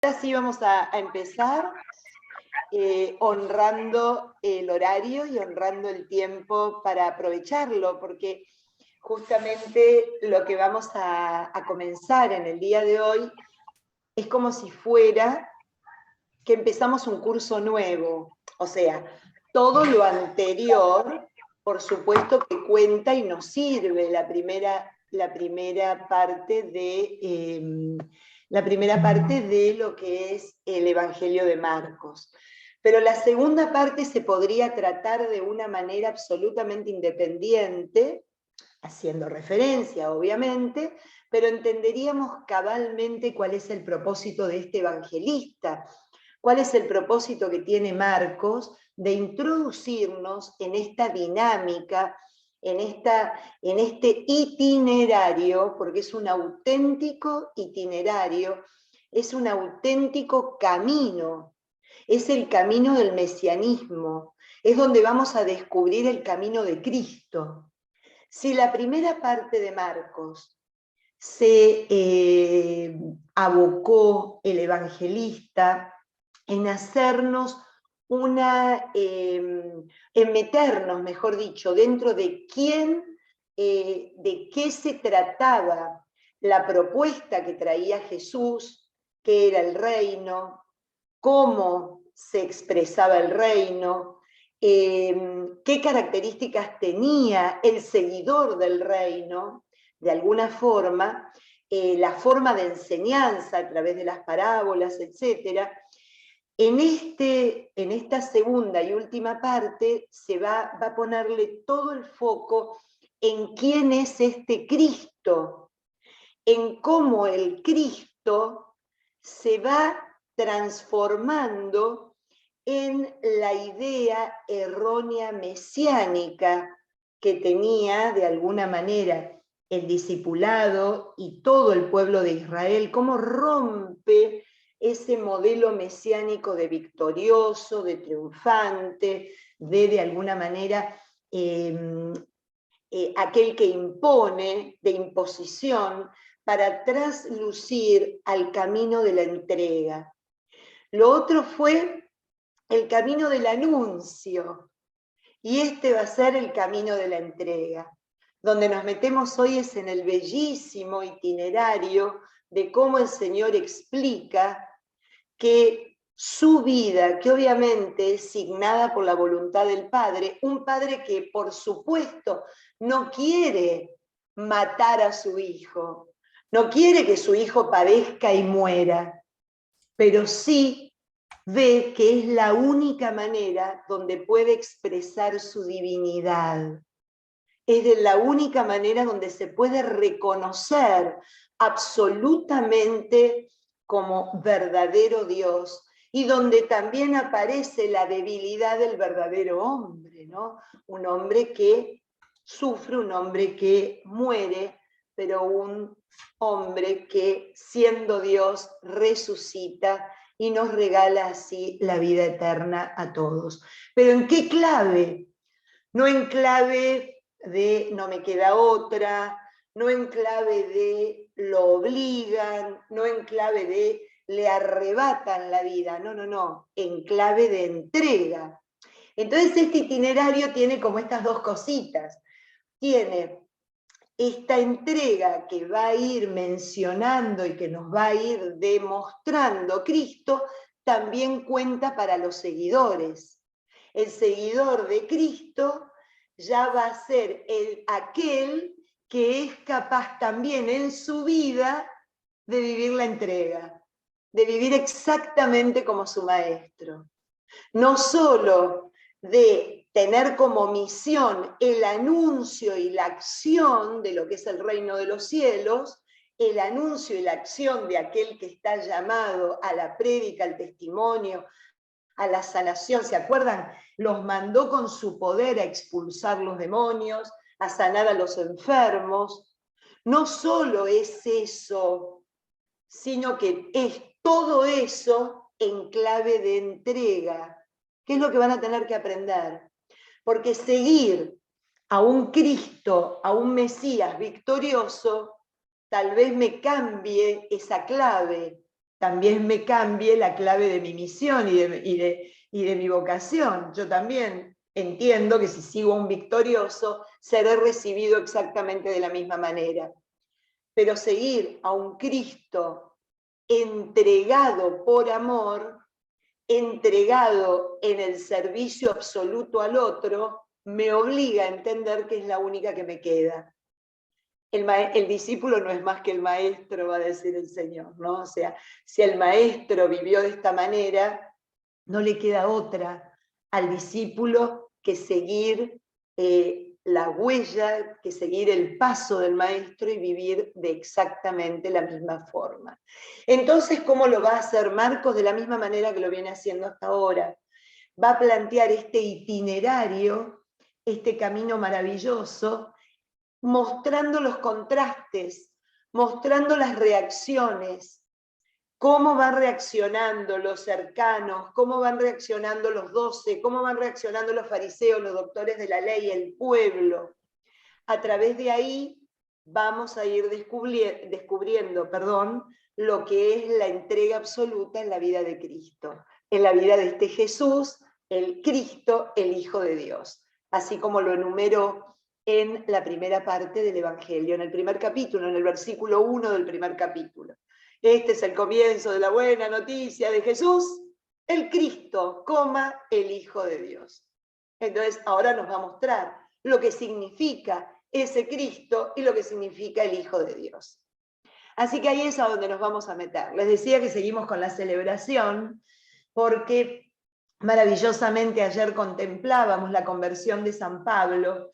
Ahora sí vamos a empezar honrando el horario y honrando el tiempo para aprovecharlo, porque justamente lo que vamos a comenzar en el día de hoy es como si fuera que empezamos un curso nuevo. O sea, todo lo anterior, por supuesto que cuenta y nos sirve la primera parte de lo que es el Evangelio de Marcos. Pero la segunda parte se podría tratar de una manera absolutamente independiente, haciendo referencia, obviamente, pero entenderíamos cabalmente cuál es el propósito de este evangelista, cuál es el propósito que tiene Marcos de introducirnos en esta dinámica, en este itinerario, porque es un auténtico itinerario, es un auténtico camino, es el camino del mesianismo, es donde vamos a descubrir el camino de Cristo. Si la primera parte de Marcos se abocó el evangelista en hacernos en meternos, mejor dicho, dentro de de qué se trataba la propuesta que traía Jesús, qué era el reino, cómo se expresaba el reino, qué características tenía el seguidor del reino, de alguna forma, la forma de enseñanza a través de las parábolas, etc. En esta segunda y última parte se va a ponerle todo el foco en quién es este Cristo, en cómo el Cristo se va transformando en la idea errónea mesiánica que tenía de alguna manera el discipulado y todo el pueblo de Israel, cómo rompe ese modelo mesiánico de victorioso, de triunfante, de alguna manera aquel que impone, de imposición, para traslucir al camino de la entrega. Lo otro fue el camino del anuncio, y este va a ser el camino de la entrega. Donde nos metemos hoy es en el bellísimo itinerario de cómo el Señor explica que su vida, que obviamente es signada por la voluntad del Padre, un Padre que por supuesto no quiere matar a su hijo, no quiere que su hijo padezca y muera, pero sí ve que es la única manera donde puede expresar su divinidad. Es de la única manera donde se puede reconocer absolutamente como verdadero Dios y donde también aparece la debilidad del verdadero hombre, ¿no? Un hombre que sufre, un hombre que muere, pero un hombre que siendo Dios resucita y nos regala así la vida eterna a todos. Pero ¿en qué clave? No en clave de no me queda otra, no en clave de lo obligan, no en clave de le arrebatan la vida, no, en clave de entrega. Entonces este itinerario tiene como estas dos cositas. Tiene esta entrega que va a ir mencionando y que nos va a ir demostrando Cristo, también cuenta para los seguidores. El seguidor de Cristo ya va a ser aquel que es capaz también en su vida de vivir la entrega, de vivir exactamente como su maestro. No solo de tener como misión el anuncio y la acción de lo que es el reino de los cielos, el anuncio y la acción de aquel que está llamado a la prédica, al testimonio, a la sanación. ¿Se acuerdan? Los mandó con su poder a expulsar los demonios, a sanar a los enfermos. No solo es eso, sino que es todo eso en clave de entrega. ¿Qué es lo que van a tener que aprender? Porque seguir a un Cristo, a un Mesías victorioso, tal vez me cambie esa clave, también me cambie la clave de mi misión y de mi vocación. Yo también entiendo que si sigo un victorioso, seré recibido exactamente de la misma manera. Pero seguir a un Cristo entregado por amor, entregado en el servicio absoluto al otro, me obliga a entender que es la única que me queda. El discípulo no es más que el maestro, va a decir el Señor, ¿no? O sea, si el maestro vivió de esta manera, no le queda otra al discípulo que seguir la huella, que seguir el paso del maestro y vivir de exactamente la misma forma. Entonces, ¿cómo lo va a hacer Marcos? De la misma manera que lo viene haciendo hasta ahora. Va a plantear este itinerario, este camino maravilloso, mostrando los contrastes, mostrando las reacciones, cómo van reaccionando los cercanos, cómo van reaccionando los 12, cómo van reaccionando los fariseos, los doctores de la ley, el pueblo. A través de ahí vamos a ir descubriendo, lo que es la entrega absoluta en la vida de Cristo, en la vida de este Jesús, el Cristo, el Hijo de Dios, así como lo enumeró en la primera parte del Evangelio, en el primer capítulo, en el versículo 1 del primer capítulo. Este es el comienzo de la buena noticia de Jesús, el Cristo, el Hijo de Dios. Entonces, ahora nos va a mostrar lo que significa ese Cristo y lo que significa el Hijo de Dios. Así que ahí es a donde nos vamos a meter. Les decía que seguimos con la celebración, porque maravillosamente ayer contemplábamos la conversión de San Pablo,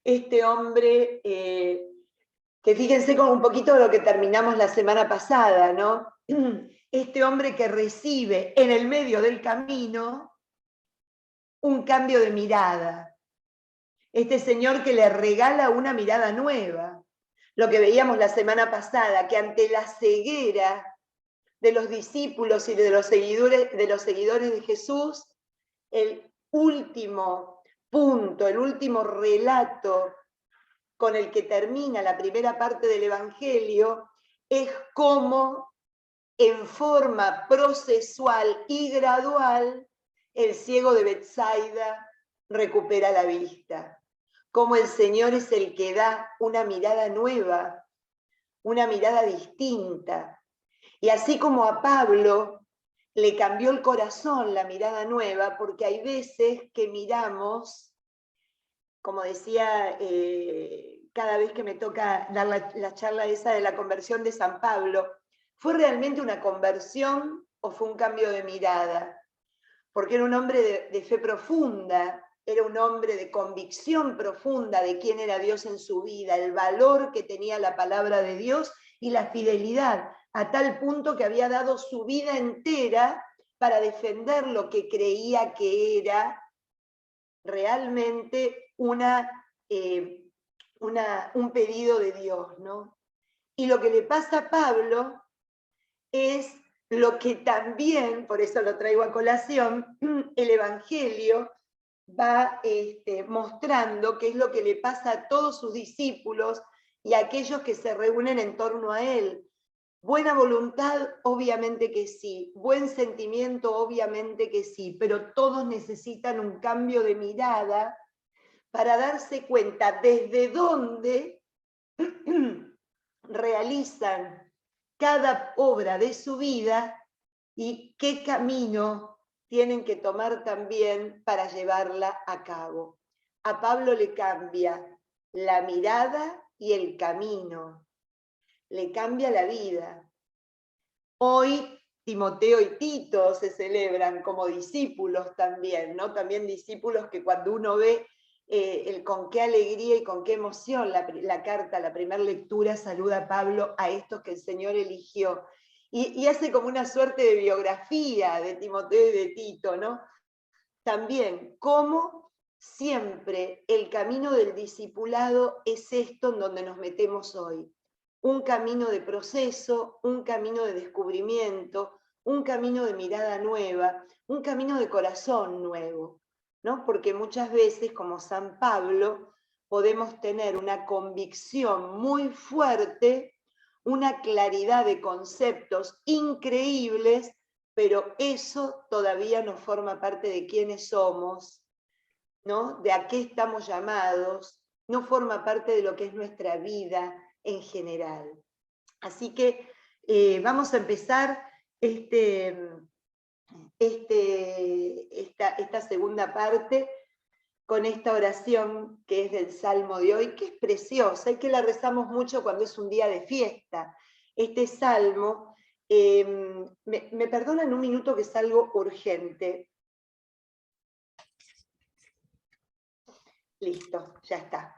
este hombre que fíjense con un poquito de lo que terminamos la semana pasada, ¿no? Este hombre que recibe en el medio del camino un cambio de mirada. Este señor que le regala una mirada nueva. Lo que veíamos la semana pasada, que ante la ceguera de los discípulos y de los seguidores de Jesús, el último punto, el último relato con el que termina la primera parte del Evangelio, es cómo en forma procesual y gradual el ciego de Betsaida recupera la vista. Cómo el Señor es el que da una mirada nueva, una mirada distinta. Y así como a Pablo le cambió el corazón la mirada nueva, porque hay veces que miramos, como decía cada vez que me toca dar la charla esa de la conversión de San Pablo, ¿fue realmente una conversión o fue un cambio de mirada? Porque era un hombre de fe profunda, era un hombre de convicción profunda de quién era Dios en su vida, el valor que tenía la palabra de Dios y la fidelidad, a tal punto que había dado su vida entera para defender lo que creía que era realmente un pedido de Dios, ¿no? Y lo que le pasa a Pablo es lo que también, por eso lo traigo a colación, el Evangelio va mostrando qué es lo que le pasa a todos sus discípulos y a aquellos que se reúnen en torno a él. Buena voluntad, obviamente que sí. Buen sentimiento, obviamente que sí. Pero todos necesitan un cambio de mirada para darse cuenta desde dónde realizan cada obra de su vida y qué camino tienen que tomar también para llevarla a cabo. A Pablo le cambia la mirada y el camino, le cambia la vida. Hoy Timoteo y Tito se celebran como discípulos también, ¿no? También discípulos que cuando uno ve con qué alegría y con qué emoción la carta, la primera lectura, saluda a Pablo a estos que el Señor eligió. Y hace como una suerte de biografía de Timoteo y de Tito, ¿no? También, cómo siempre el camino del discipulado es esto en donde nos metemos hoy. Un camino de proceso, un camino de descubrimiento, un camino de mirada nueva, un camino de corazón nuevo, ¿no? Porque muchas veces, como San Pablo, podemos tener una convicción muy fuerte una claridad de conceptos increíbles, pero eso todavía no forma parte de quiénes somos, ¿no? De a qué estamos llamados, no forma parte de lo que es nuestra vida en general. Así que vamos a empezar esta segunda parte con esta oración que es del Salmo de hoy, que es preciosa y que la rezamos mucho cuando es un día de fiesta. Este Salmo, me perdonan un minuto que es algo urgente. Listo, ya está.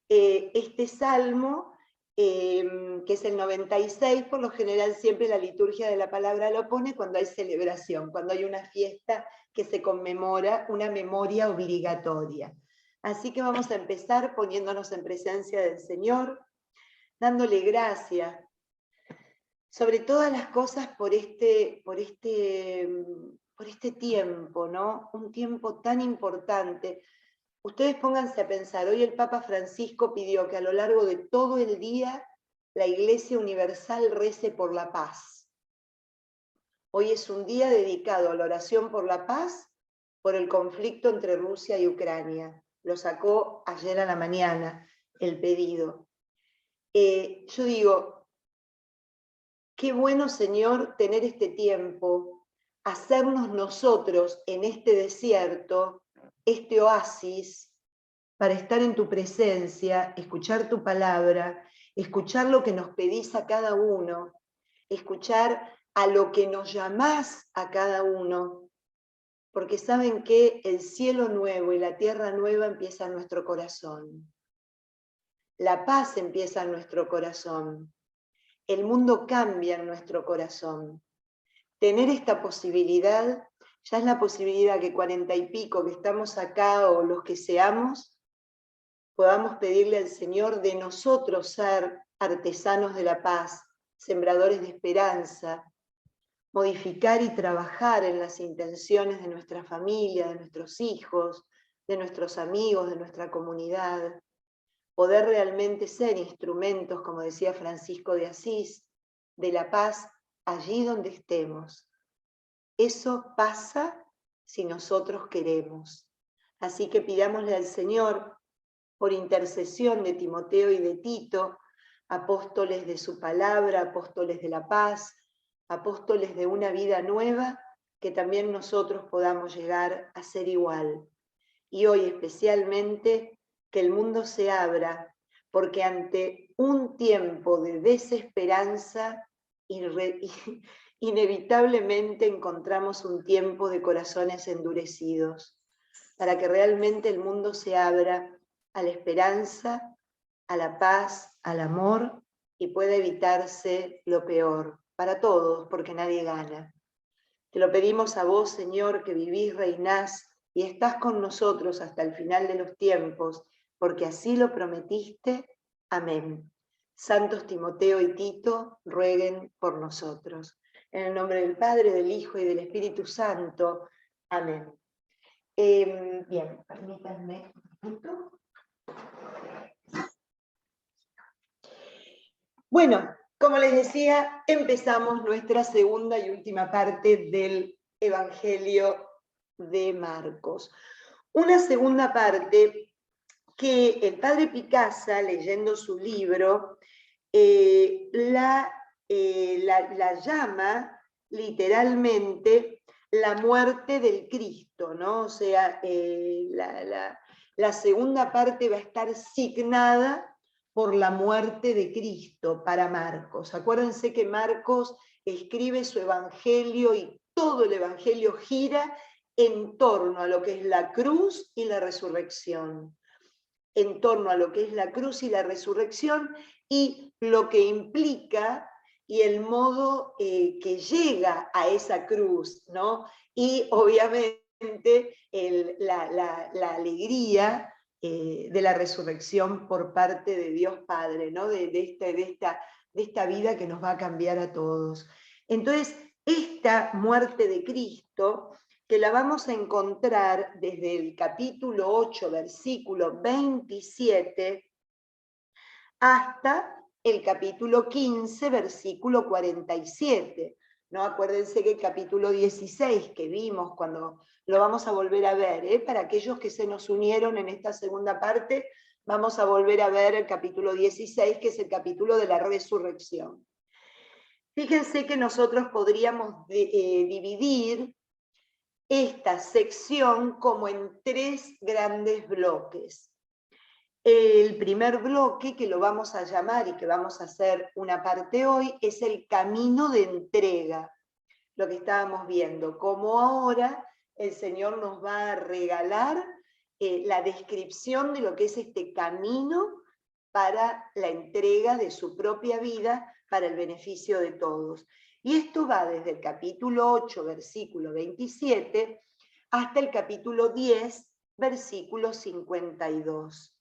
Este Salmo, que es el 96, por lo general siempre la liturgia de la palabra lo pone cuando hay celebración, cuando hay una fiesta que se conmemora, una memoria obligatoria. Así que vamos a empezar poniéndonos en presencia del Señor, dándole gracias sobre todas las cosas por este tiempo, ¿no? Un tiempo tan importante. Ustedes pónganse a pensar, hoy el Papa Francisco pidió que a lo largo de todo el día la Iglesia Universal rece por la paz. Hoy es un día dedicado a la oración por la paz, por el conflicto entre Rusia y Ucrania. Lo sacó ayer a la mañana el pedido. Yo digo, qué bueno, Señor, tener este tiempo, hacernos nosotros en este desierto, este oasis, para estar en tu presencia, escuchar tu palabra, escuchar lo que nos pedís a cada uno, escuchar a lo que nos llamás a cada uno, porque saben que el cielo nuevo y la tierra nueva empieza en nuestro corazón. La paz empieza en nuestro corazón. El mundo cambia en nuestro corazón. Tener esta posibilidad, ya es la posibilidad que 40 y pico que estamos acá o los que seamos, podamos pedirle al Señor de nosotros ser artesanos de la paz, sembradores de esperanza, modificar y trabajar en las intenciones de nuestra familia, de nuestros hijos, de nuestros amigos, de nuestra comunidad, poder realmente ser instrumentos, como decía Francisco de Asís, de la paz allí donde estemos. Eso pasa si nosotros queremos. Así que pidámosle al Señor, por intercesión de Timoteo y de Tito, apóstoles de su palabra, apóstoles de la paz, apóstoles de una vida nueva, que también nosotros podamos llegar a ser igual. Y hoy especialmente que el mundo se abra, porque ante un tiempo de desesperanza, inevitablemente encontramos un tiempo de corazones endurecidos, para que realmente el mundo se abra a la esperanza, a la paz, al amor, y pueda evitarse lo peor, para todos, porque nadie gana. Te lo pedimos a vos, Señor, que vivís, reinás, y estás con nosotros hasta el final de los tiempos, porque así lo prometiste. Amén. Santos Timoteo y Tito, rueguen por nosotros. En el nombre del Padre, del Hijo y del Espíritu Santo. Amén. Bien, permítanme un minuto. Bueno, como les decía, empezamos nuestra segunda y última parte del Evangelio de Marcos. Una segunda parte que el padre Picasa, leyendo su libro, la llama literalmente la muerte del Cristo, ¿no? O sea, la segunda parte va a estar signada por la muerte de Cristo para Marcos. Acuérdense que Marcos escribe su evangelio y todo el evangelio gira en torno a lo que es la cruz y la resurrección. En torno a lo que es la cruz y la resurrección y lo que implica y el modo que llega a esa cruz, ¿no? Y obviamente la alegría de la resurrección por parte de Dios Padre, ¿no? de esta vida que nos va a cambiar a todos. Entonces, esta muerte de Cristo, que la vamos a encontrar desde el capítulo 8, versículo 27, hasta el capítulo 15, versículo 47. ¿No? Acuérdense que el capítulo 16 que vimos cuando lo vamos a volver a ver, para aquellos que se nos unieron en esta segunda parte, vamos a volver a ver el capítulo 16, que es el capítulo de la resurrección. Fíjense que nosotros podríamos dividir esta sección como en 3 grandes bloques. El primer bloque, que lo vamos a llamar y que vamos a hacer una parte hoy, es el camino de entrega. Lo que estábamos viendo, como ahora el Señor nos va a regalar la descripción de lo que es este camino para la entrega de su propia vida para el beneficio de todos. Y esto va desde el capítulo 8, versículo 27, hasta el capítulo 10, versículo 52.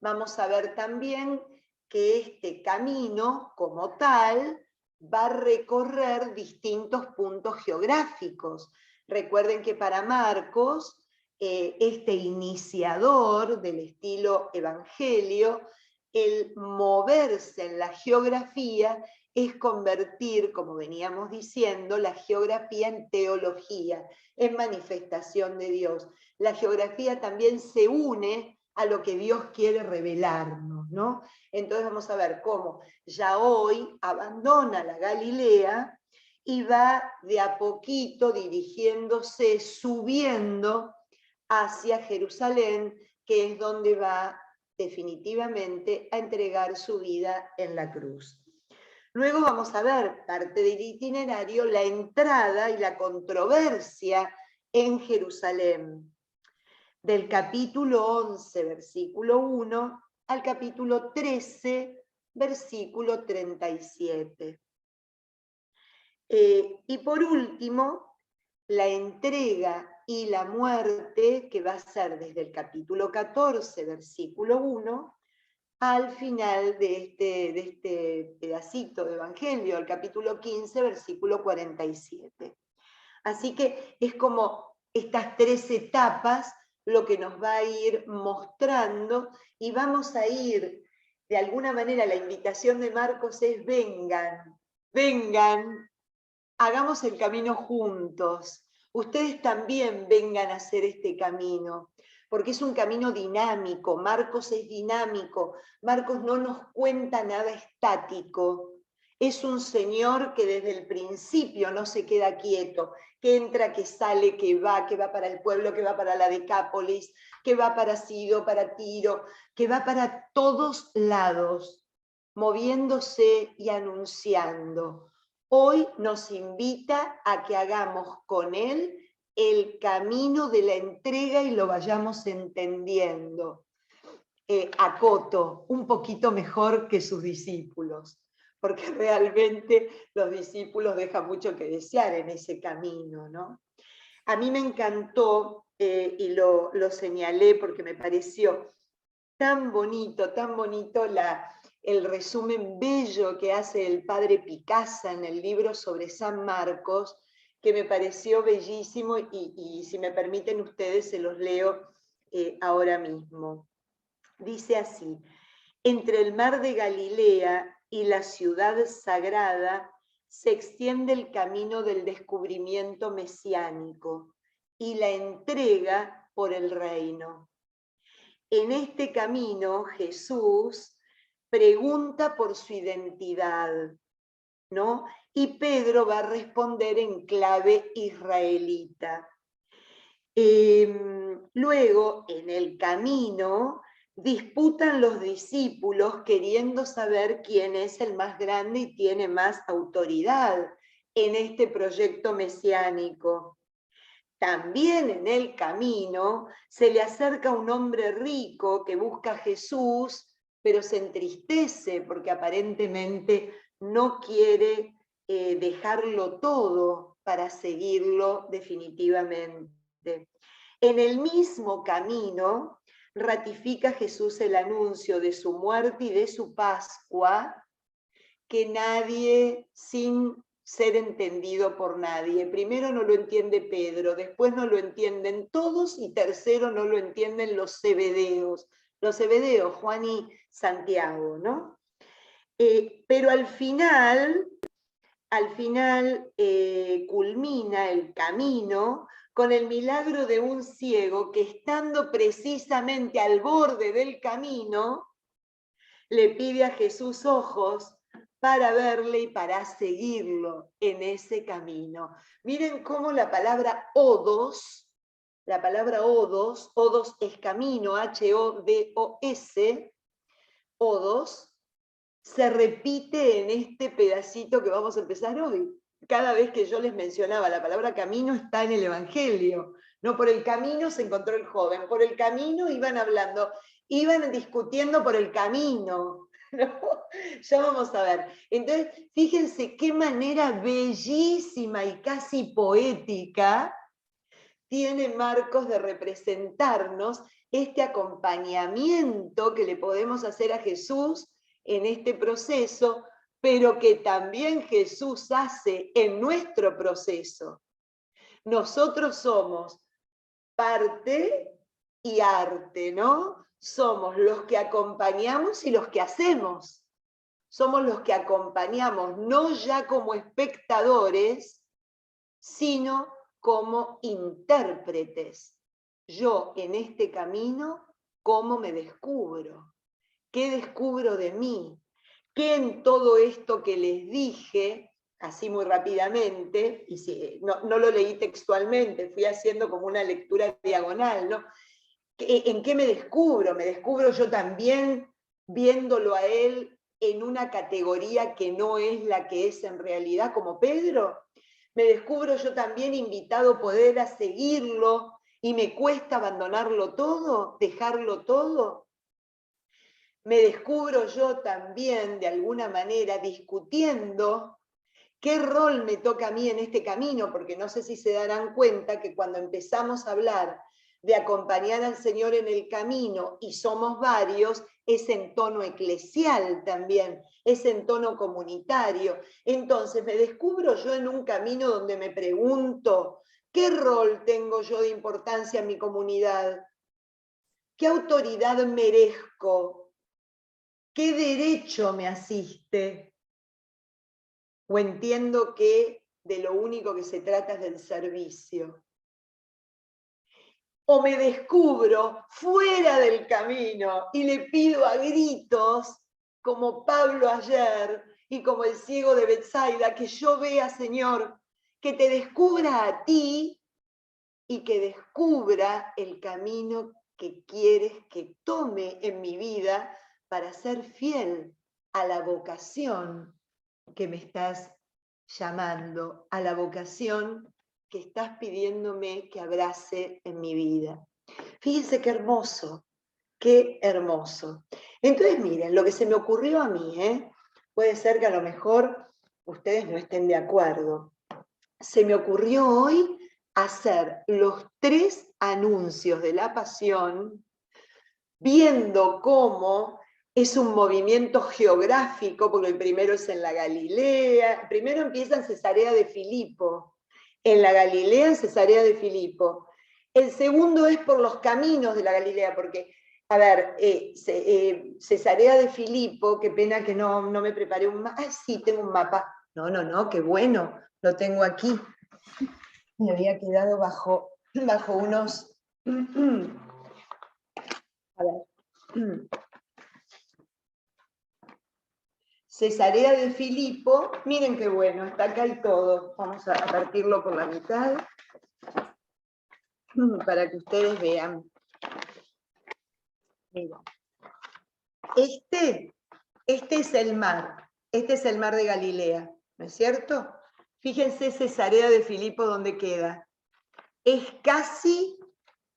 Vamos a ver también que este camino, como tal, va a recorrer distintos puntos geográficos. Recuerden que para Marcos, este iniciador del estilo evangelio, el moverse en la geografía es convertir, como veníamos diciendo, la geografía en teología, en manifestación de Dios. La geografía también se une a lo que Dios quiere revelarnos, ¿no? Entonces vamos a ver cómo ya hoy abandona la Galilea y va de a poquito dirigiéndose, subiendo hacia Jerusalén, que es donde va definitivamente a entregar su vida en la cruz. Luego vamos a ver, parte del itinerario, la entrada y la controversia en Jerusalén. Del capítulo 11, versículo 1, al capítulo 13, versículo 37. Y por último, la entrega y la muerte, que va a ser desde el capítulo 14, versículo 1, al final de este pedacito de Evangelio, el capítulo 15, versículo 47. Así que es como estas 3 etapas lo que nos va a ir mostrando y vamos a ir, de alguna manera, la invitación de Marcos es vengan, vengan, hagamos el camino juntos. Ustedes también vengan a hacer este camino, porque es un camino dinámico. Marcos es dinámico. Marcos no nos cuenta nada estático. Es un Señor que desde el principio no se queda quieto, que entra, que sale, que va para el pueblo, que va para la Decápolis, que va para Sido, para Tiro, que va para todos lados, moviéndose y anunciando. Hoy nos invita a que hagamos con Él el camino de la entrega y lo vayamos entendiendo. Acoto, un poquito mejor que sus discípulos, porque realmente los discípulos dejan mucho que desear en ese camino, ¿no? A mí me encantó, y lo señalé porque me pareció tan bonito el resumen bello que hace el padre Picasa en el libro sobre San Marcos, que me pareció bellísimo y si me permiten ustedes se los leo ahora mismo. Dice así: entre el mar de Galilea y la ciudad sagrada se extiende el camino del descubrimiento mesiánico y la entrega por el reino. En este camino Jesús pregunta por su identidad, ¿no? Y Pedro va a responder en clave israelita. Luego, en el camino, disputan los discípulos queriendo saber quién es el más grande y tiene más autoridad en este proyecto mesiánico. También en el camino se le acerca un hombre rico que busca a Jesús, pero se entristece porque aparentemente no quiere dejarlo todo para seguirlo definitivamente. En el mismo camino ratifica Jesús el anuncio de su muerte y de su Pascua, que nadie, sin ser entendido por nadie. Primero no lo entiende Pedro, después no lo entienden todos y tercero no lo entienden los zebedeos, Juan y Santiago, ¿no? Pero al final culmina el camino con el milagro de un ciego que, estando precisamente al borde del camino, le pide a Jesús ojos para verle y para seguirlo en ese camino. Miren cómo la palabra odos es camino, H-O-D-O-S, odos, se repite en este pedacito que vamos a empezar hoy. Cada vez que yo les mencionaba la palabra camino está en el Evangelio. No, por el camino se encontró el joven, por el camino iban hablando, iban discutiendo por el camino. ¿No? Ya vamos a ver. Entonces, fíjense qué manera bellísima y casi poética tiene Marcos de representarnos este acompañamiento que le podemos hacer a Jesús en este proceso, pero que también Jesús hace en nuestro proceso. Nosotros somos parte y arte, ¿no? Somos los que acompañamos y los que hacemos. Somos los que acompañamos, no ya como espectadores, sino como intérpretes. Yo en este camino, ¿cómo me descubro? ¿Qué descubro de mí? ¿Qué en todo esto que les dije, así muy rápidamente, y si, no lo leí textualmente, fui haciendo como una lectura diagonal, ¿no? ¿En qué me descubro? ¿Me descubro yo también viéndolo a él en una categoría que no es la que es en realidad, como Pedro? ¿Me descubro yo también invitado a poder a seguirlo y me cuesta abandonarlo todo, dejarlo todo? Me descubro yo también, de alguna manera, discutiendo qué rol me toca a mí en este camino, porque no sé si se darán cuenta que cuando empezamos a hablar de acompañar al Señor en el camino, y somos varios, es en tono eclesial también, es en tono comunitario. Entonces me descubro yo en un camino donde me pregunto, ¿qué rol tengo yo de importancia en mi comunidad? ¿Qué autoridad merezco? ¿Qué derecho me asiste? ¿O entiendo que de lo único que se trata es del servicio? ¿O me descubro fuera del camino y le pido a gritos, como Pablo ayer y como el ciego de Betsaida, que yo vea, Señor, que te descubra a ti y que descubra el camino que quieres que tome en mi vida para ser fiel a la vocación que me estás llamando, a la vocación que estás pidiéndome que abrace en mi vida? Fíjense qué hermoso, qué hermoso. Entonces, miren, lo que se me ocurrió a mí, puede ser que a lo mejor ustedes no estén de acuerdo. Se me ocurrió hoy hacer los 3 anuncios de la Pasión, viendo cómo es un movimiento geográfico, porque el primero es en la Galilea, primero empieza en Cesarea de Filipo, en la Galilea, en Cesarea de Filipo. El segundo es por los caminos de la Galilea, porque, a ver, Cesarea de Filipo, qué pena que no me preparé un mapa. Ah, sí, tengo un mapa. No, qué bueno, lo tengo aquí. Me había quedado bajo unos... A ver. Cesarea de Filipo, miren qué bueno, está acá y todo. Vamos a partirlo por la mitad para que ustedes vean. Miren. Este es el mar de Galilea, ¿no es cierto? Fíjense Cesarea de Filipo dónde queda. Es casi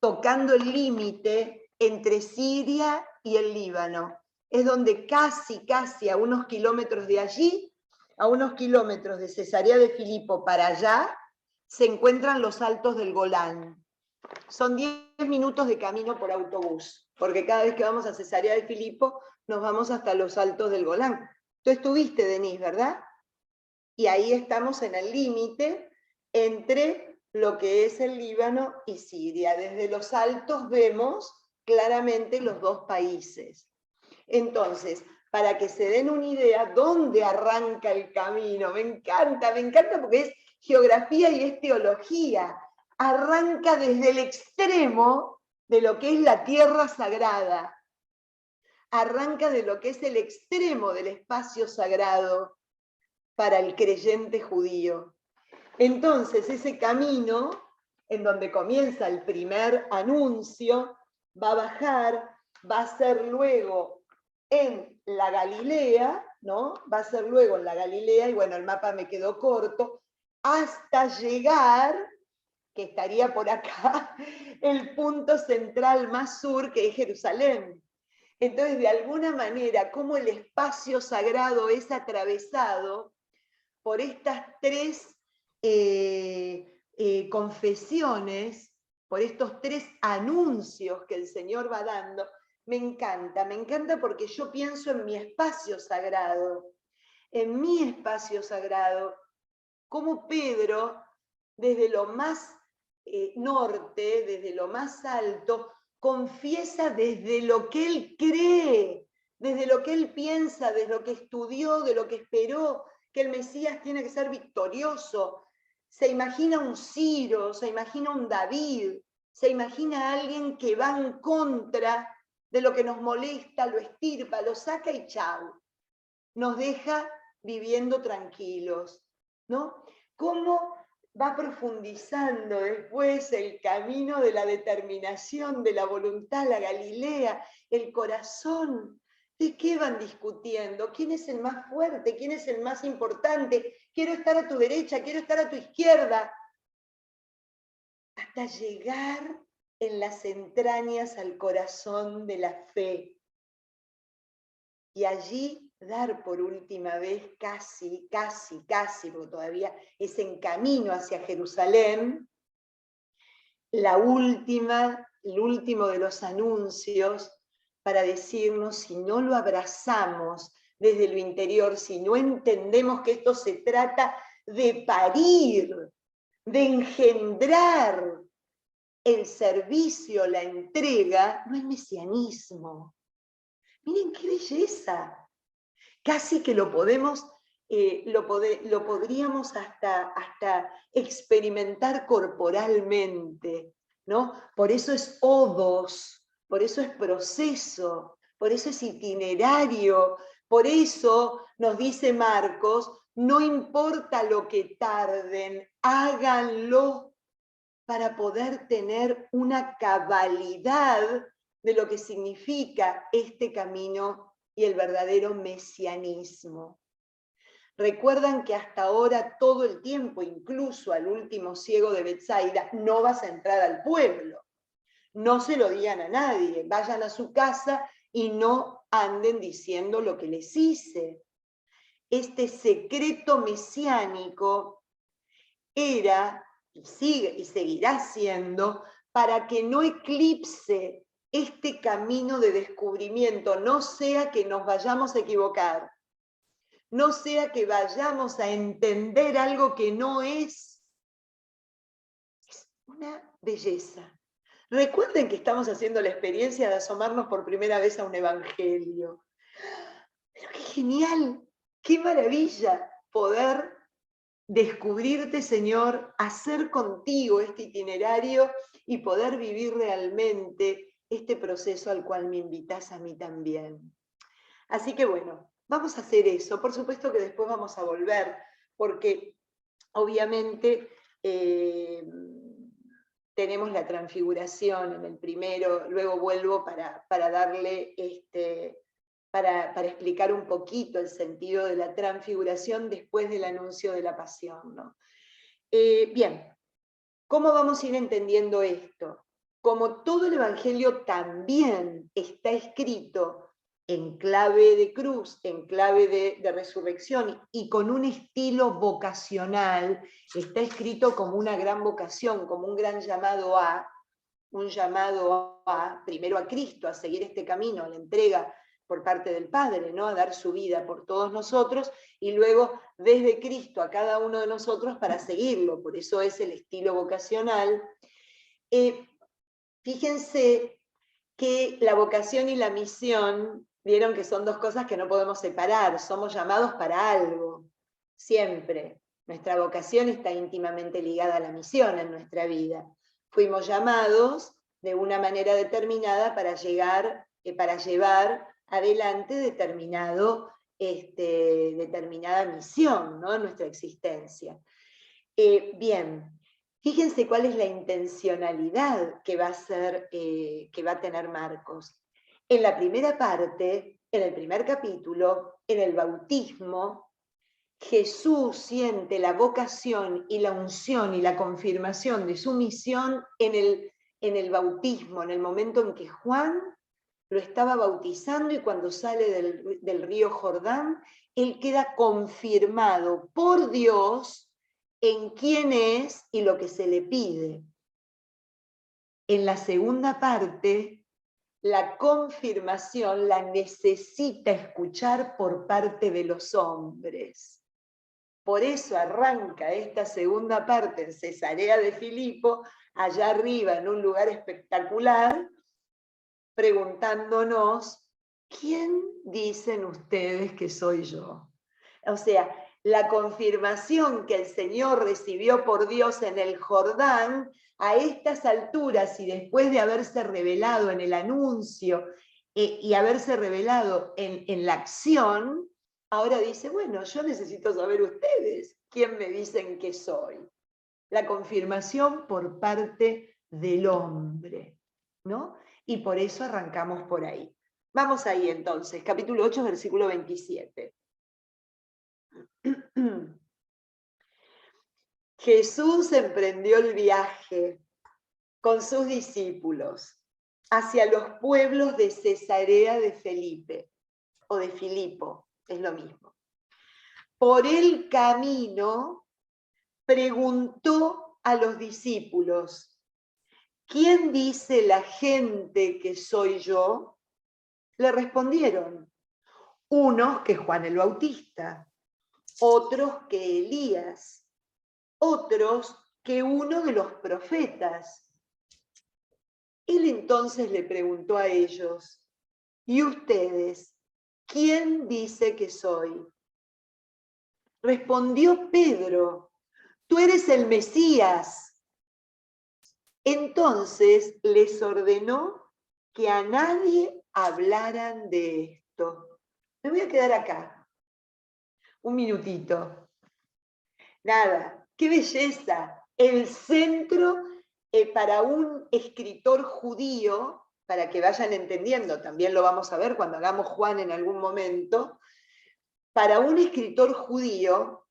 tocando el límite entre Siria y el Líbano. Es donde casi a unos kilómetros de allí, a unos kilómetros de Cesarea de Filipo para allá, se encuentran los Altos del Golán. Son 10 minutos de camino por autobús, porque cada vez que vamos a Cesarea de Filipo nos vamos hasta los Altos del Golán. Tú estuviste, Denise, ¿verdad? Y ahí estamos en el límite entre lo que es el Líbano y Siria. Desde los altos vemos claramente los dos países. Entonces, para que se den una idea dónde arranca el camino. Me encanta porque es geografía y es teología. Arranca desde el extremo de lo que es la tierra sagrada. Arranca de lo que es el extremo del espacio sagrado para el creyente judío. Entonces, ese camino, en donde comienza el primer anuncio, va a bajar, va a ser luego en la Galilea, ¿no? Va a ser luego en la Galilea, y bueno, el mapa me quedó corto, hasta llegar, que estaría por acá, el punto central más sur, que es Jerusalén. Entonces, de alguna manera, como el espacio sagrado es atravesado por estas tres confesiones, por estos tres anuncios que el Señor va dando, me encanta porque yo pienso en mi espacio sagrado, como Pedro, desde lo más norte, desde lo más alto, confiesa desde lo que él cree, desde lo que él piensa, desde lo que estudió, de lo que esperó, que el Mesías tiene que ser victorioso. Se imagina un Ciro, se imagina un David, se imagina a alguien que va en contra de lo que nos molesta, lo estirpa, lo saca y chau. Nos deja viviendo tranquilos, ¿no? ¿Cómo va profundizando después el camino de la determinación, de la voluntad, la Galilea, el corazón? ¿De qué van discutiendo? ¿Quién es el más fuerte? ¿Quién es el más importante? Quiero estar a tu derecha, quiero estar a tu izquierda. Hasta llegar en las entrañas al corazón de la fe. Y allí dar por última vez, casi, porque todavía es en camino hacia Jerusalén, el último de los anuncios, para decirnos, si no lo abrazamos desde lo interior, si no entendemos que esto se trata de parir, de engendrar el servicio, la entrega, no es mesianismo. Miren qué belleza. Casi que lo podríamos hasta experimentar corporalmente, ¿no? Por eso es odos, por eso es proceso, por eso es itinerario, por eso nos dice Marcos, no importa lo que tarden, háganlo para poder tener una cabalidad de lo que significa este camino y el verdadero mesianismo. Recuerdan que hasta ahora todo el tiempo, incluso al último ciego de Betsaida, no vas a entrar al pueblo. No se lo digan a nadie, vayan a su casa y no anden diciendo lo que les hice. Este secreto mesiánico era, y sigue y seguirá siendo, para que no eclipse este camino de descubrimiento, no sea que nos vayamos a equivocar, no sea que vayamos a entender algo que no es. Es una belleza. Recuerden que estamos haciendo la experiencia de asomarnos por primera vez a un evangelio. Pero qué genial, qué maravilla poder descubrirte, Señor, hacer contigo este itinerario y poder vivir realmente este proceso al cual me invitas a mí también. Así que bueno, vamos a hacer eso. Por supuesto que después vamos a volver, porque obviamente tenemos la transfiguración en el primero, luego vuelvo para darle para explicar un poquito el sentido de la transfiguración después del anuncio de la pasión, ¿no? Bien, ¿cómo vamos a ir entendiendo esto? Como todo el Evangelio también está escrito en clave de cruz, en clave de resurrección y con un estilo vocacional, está escrito como una gran vocación, como un gran llamado primero a Cristo, a seguir este camino, a la entrega por parte del Padre, ¿no? A dar su vida por todos nosotros, y luego desde Cristo a cada uno de nosotros para seguirlo, por eso es el estilo vocacional. Fíjense que la vocación y la misión Vieron que son dos cosas que no podemos separar, somos llamados para algo, siempre. Nuestra vocación está íntimamente ligada a la misión en nuestra vida. Fuimos llamados de una manera determinada para llevar adelante determinada misión, ¿no?, en nuestra existencia. Bien, fíjense cuál es la intencionalidad que va a tener Marcos. En la primera parte, en el primer capítulo, en el bautismo, Jesús siente la vocación y la unción y la confirmación de su misión en el bautismo, en el momento en que Juan lo estaba bautizando, y cuando sale del río Jordán, él queda confirmado por Dios en quién es y lo que se le pide. En la segunda parte, la confirmación la necesita escuchar por parte de los hombres. Por eso arranca esta segunda parte en Cesarea de Filipo, allá arriba en un lugar espectacular, preguntándonos: ¿quién dicen ustedes que soy yo? O sea, la confirmación que el Señor recibió por Dios en el Jordán, a estas alturas y después de haberse revelado en el anuncio y haberse revelado en la acción, ahora dice: bueno, yo necesito saber ustedes quién me dicen que soy. La confirmación por parte del hombre, ¿no? Y por eso arrancamos por ahí. Vamos ahí entonces, capítulo 8, versículo 27. Jesús emprendió el viaje con sus discípulos hacia los pueblos de Cesarea de Felipe, o de Filipo, es lo mismo. Por el camino preguntó a los discípulos: ¿quién dice la gente que soy yo? Le respondieron: unos que Juan el Bautista, otros que Elías, otros que uno de los profetas. Él entonces le preguntó a ellos: ¿y ustedes, quién dice que soy? Respondió Pedro: tú eres el Mesías. Entonces les ordenó que a nadie hablaran de esto. Me voy a quedar acá un minutito. Nada, qué belleza. El centro para un escritor judío, para que vayan entendiendo, también lo vamos a ver cuando hagamos Juan en algún momento, para un escritor judío,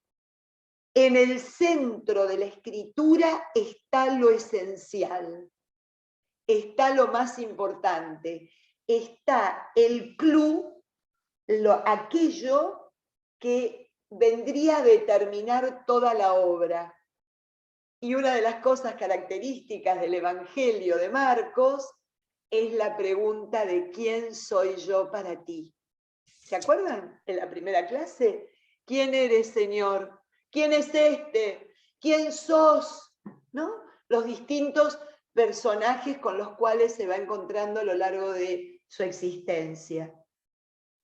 en el centro de la escritura está lo esencial, está lo más importante, está el clou, aquello que vendría a determinar toda la obra. Y una de las cosas características del Evangelio de Marcos es la pregunta de ¿quién soy yo para ti? ¿Se acuerdan en la primera clase? ¿Quién eres, Señor? ¿Quién es este? ¿Quién sos? ¿No? Los distintos personajes con los cuales se va encontrando a lo largo de su existencia.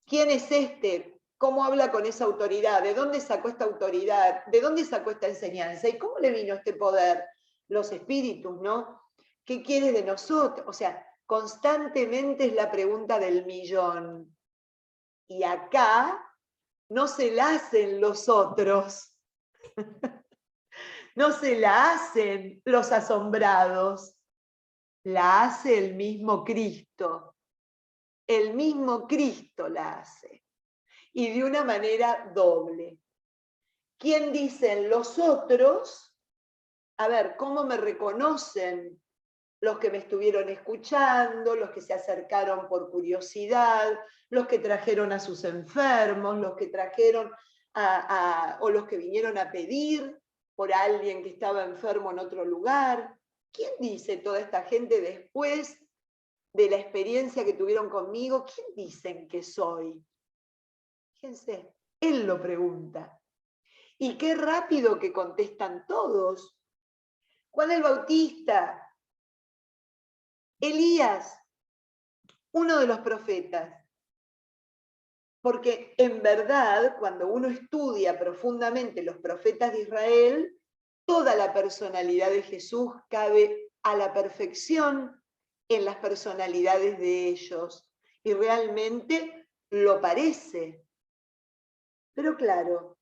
¿Quién es este? ¿Cómo habla con esa autoridad? ¿De dónde sacó esta autoridad? ¿De dónde sacó esta enseñanza? ¿Y cómo le vino este poder? Los espíritus, ¿no? ¿Qué quiere de nosotros? O sea, constantemente es la pregunta del millón. Y acá no se la hacen los otros, no se la hacen los asombrados, la hace el mismo Cristo. El mismo Cristo la hace. Y de una manera doble. ¿Quién dicen los otros? A ver, ¿cómo me reconocen los que me estuvieron escuchando, los que se acercaron por curiosidad, los que trajeron a sus enfermos, los que trajeron o los que vinieron a pedir por alguien que estaba enfermo en otro lugar? ¿Quién dice toda esta gente después de la experiencia que tuvieron conmigo? ¿Quién dicen que soy? Fíjense, él lo pregunta. Y qué rápido que contestan todos. Juan el Bautista, Elías, uno de los profetas. Porque en verdad, cuando uno estudia profundamente los profetas de Israel, toda la personalidad de Jesús cabe a la perfección en las personalidades de ellos. Y realmente lo parece. Pero claro,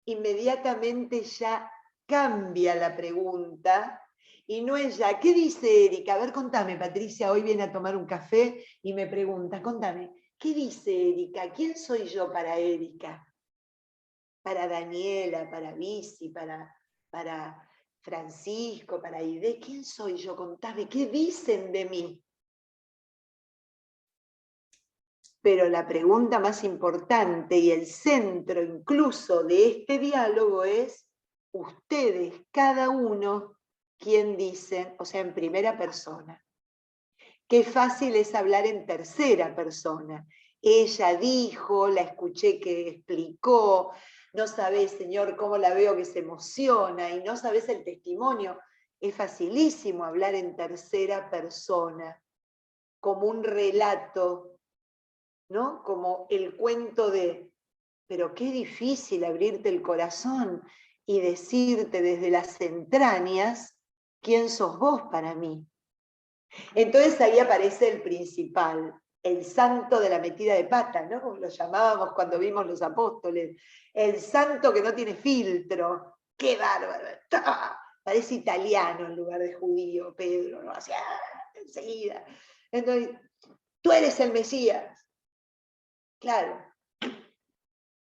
inmediatamente ya cambia la pregunta y no es ya, ¿qué dice Erika? A ver, contame, Patricia, hoy viene a tomar un café y me pregunta, contame, ¿qué dice Erika? ¿Quién soy yo para Erika? Para Daniela, para Bici, para Francisco, para Aide, ¿quién soy yo? Contame, ¿qué dicen de mí? Pero la pregunta más importante y el centro incluso de este diálogo es, ustedes, cada uno, ¿quién dicen? O sea, en primera persona. Qué fácil es hablar en tercera persona. Ella dijo, la escuché que explicó, no sabés, Señor, cómo la veo que se emociona y no sabés el testimonio. Es facilísimo hablar en tercera persona, como un relato, ¿no? Como el cuento de, pero qué difícil abrirte el corazón y decirte desde las entrañas quién sos vos para mí. Entonces ahí aparece el principal, el santo de la metida de pata, ¿no? Como lo llamábamos cuando vimos los apóstoles, el santo que no tiene filtro. ¡Qué bárbaro! ¡Ah! Parece italiano en lugar de judío, Pedro, ¿no? Así, enseguida. Entonces, tú eres el Mesías. Claro.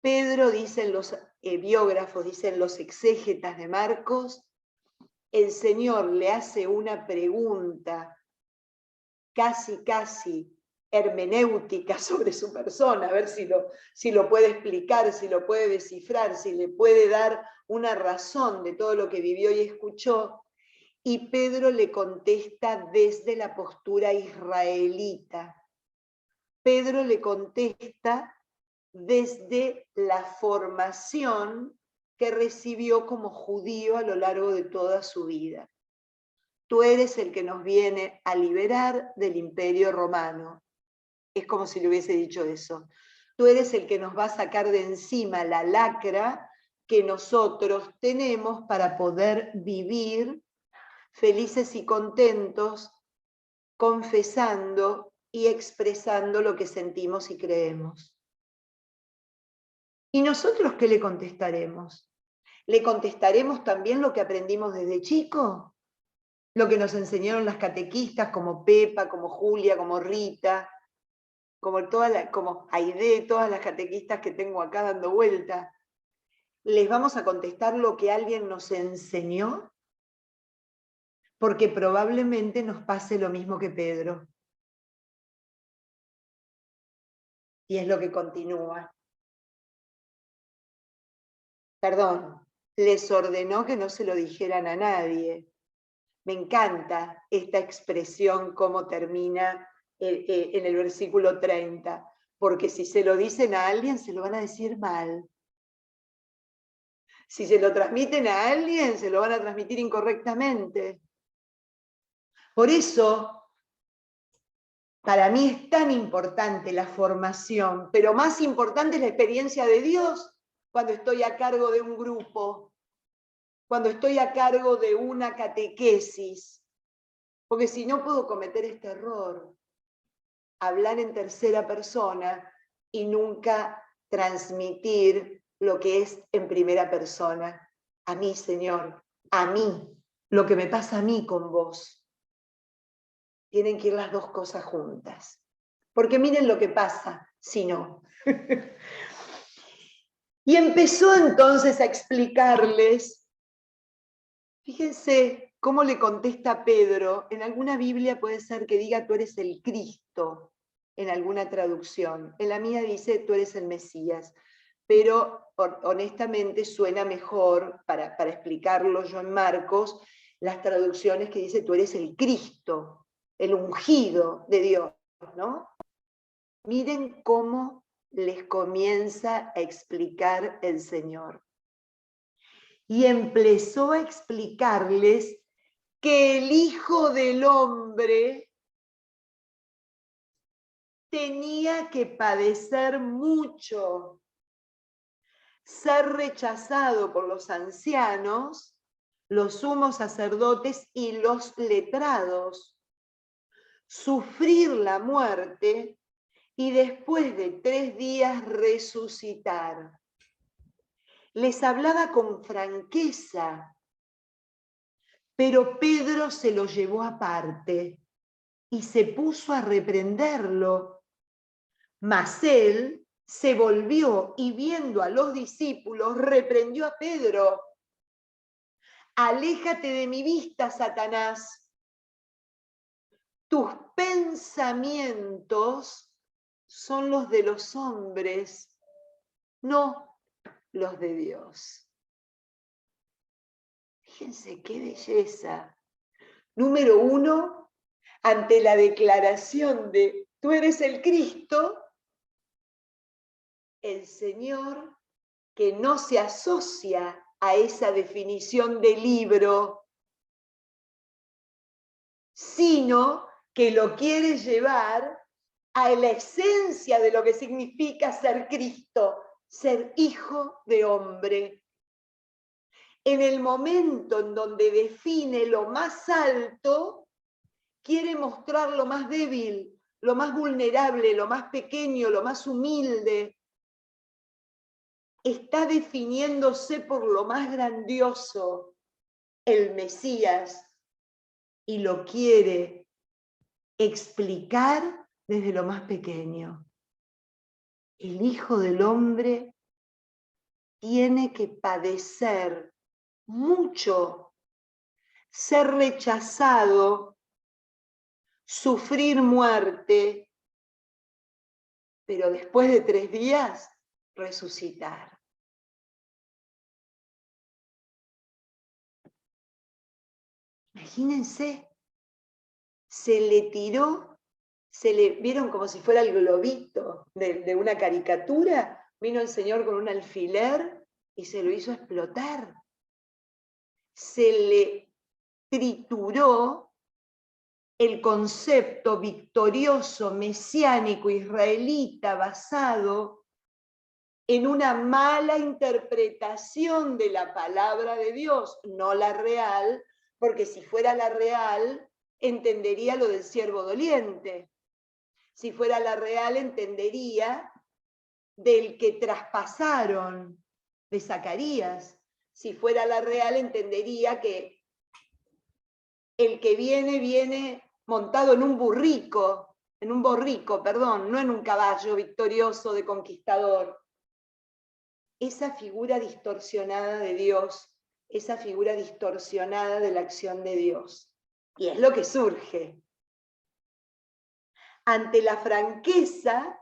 Pedro, dicen los biógrafos, dicen los exégetas de Marcos, el Señor le hace una pregunta casi hermenéutica sobre su persona, a ver si lo puede explicar, si lo puede descifrar, si le puede dar una razón de todo lo que vivió y escuchó, y Pedro le contesta desde la postura israelita. Pedro le contesta desde la formación que recibió como judío a lo largo de toda su vida. Tú eres el que nos viene a liberar del imperio romano. Es como si le hubiese dicho eso. Tú eres el que nos va a sacar de encima la lacra que nosotros tenemos para poder vivir felices y contentos, confesando y expresando lo que sentimos y creemos. ¿Y nosotros qué le contestaremos? ¿Le contestaremos también lo que aprendimos desde chico? Lo que nos enseñaron las catequistas como Pepa, como Julia, como Rita, como Aide, todas las catequistas que tengo acá dando vuelta. ¿Les vamos a contestar lo que alguien nos enseñó? Porque probablemente nos pase lo mismo que Pedro. Y es lo que continúa. Perdón, les ordenó que no se lo dijeran a nadie. Me encanta esta expresión, cómo termina en el versículo 30, porque si se lo dicen a alguien, se lo van a decir mal. Si se lo transmiten a alguien, se lo van a transmitir incorrectamente. Por eso, para mí es tan importante la formación, pero más importante es la experiencia de Dios cuando estoy a cargo de un grupo, cuando estoy a cargo de una catequesis, porque si no puedo cometer este error, hablar en tercera persona y nunca transmitir lo que es en primera persona. A mí, Señor, a mí, lo que me pasa a mí con vos. Tienen que ir las dos cosas juntas. Porque miren lo que pasa si no. Y empezó entonces a explicarles, fíjense cómo le contesta Pedro, en alguna Biblia puede ser que diga tú eres el Cristo, en alguna traducción. En la mía dice tú eres el Mesías, pero honestamente suena mejor, para explicarlo yo en Marcos, las traducciones que dice tú eres el Cristo, el ungido de Dios, ¿no? Miren cómo les comienza a explicar el Señor. Y empezó a explicarles que el Hijo del Hombre tenía que padecer mucho, ser rechazado por los ancianos, los sumos sacerdotes y los letrados, sufrir la muerte y después de 3 días resucitar. Les hablaba con franqueza, pero Pedro se lo llevó aparte y se puso a reprenderlo. Mas él se volvió y viendo a los discípulos reprendió a Pedro. Aléjate de mi vista, Satanás. Tus pensamientos son los de los hombres, no los de Dios. Fíjense qué belleza. Número 1, ante la declaración de tú eres el Cristo, el Señor que no se asocia a esa definición de libro, sino que lo quiere llevar a la esencia de lo que significa ser Cristo, ser hijo de hombre. En el momento en donde define lo más alto, quiere mostrar lo más débil, lo más vulnerable, lo más pequeño, lo más humilde. Está definiéndose por lo más grandioso, el Mesías, y lo quiere explicar desde lo más pequeño. El Hijo del Hombre tiene que padecer mucho, ser rechazado, sufrir muerte, pero después de 3 días resucitar. Imagínense, se le tiró, vieron como si fuera el globito de una caricatura, vino el Señor con un alfiler y se lo hizo explotar. Se le trituró el concepto victorioso, mesiánico, israelita, basado en una mala interpretación de la palabra de Dios, no la real, porque si fuera la real, entendería lo del siervo doliente. Si fuera la real, entendería del que traspasaron, de Zacarías. Si fuera la real, entendería que el que viene montado en un borrico, perdón, no en un caballo victorioso de conquistador. Esa figura distorsionada de Dios, esa figura distorsionada de la acción de Dios. Y es lo que surge. Ante la franqueza,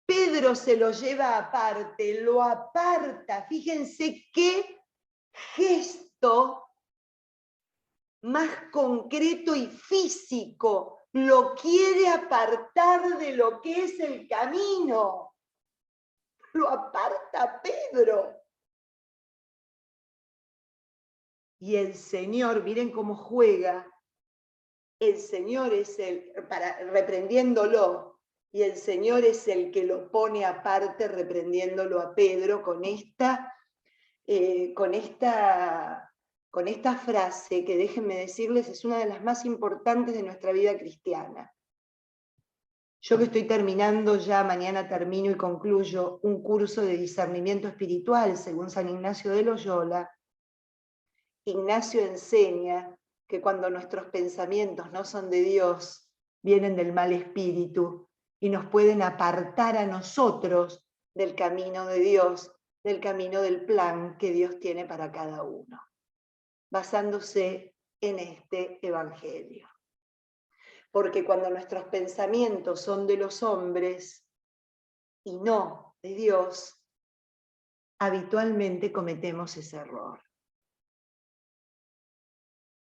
Pedro se lo lleva aparte, lo aparta. Fíjense qué gesto más concreto y físico. Lo quiere apartar de lo que es el camino. Lo aparta Pedro. Y el Señor, miren cómo juega. El Señor es reprendiéndolo. Y el Señor es el que lo pone aparte reprendiéndolo a Pedro con esta frase que, déjenme decirles, es una de las más importantes de nuestra vida cristiana. Yo que estoy terminando ya, mañana termino y concluyo un curso de discernimiento espiritual según San Ignacio de Loyola. Ignacio enseña que cuando nuestros pensamientos no son de Dios, vienen del mal espíritu y nos pueden apartar a nosotros del camino de Dios, del camino del plan que Dios tiene para cada uno, basándose en este evangelio. Porque cuando nuestros pensamientos son de los hombres y no de Dios, habitualmente cometemos ese error.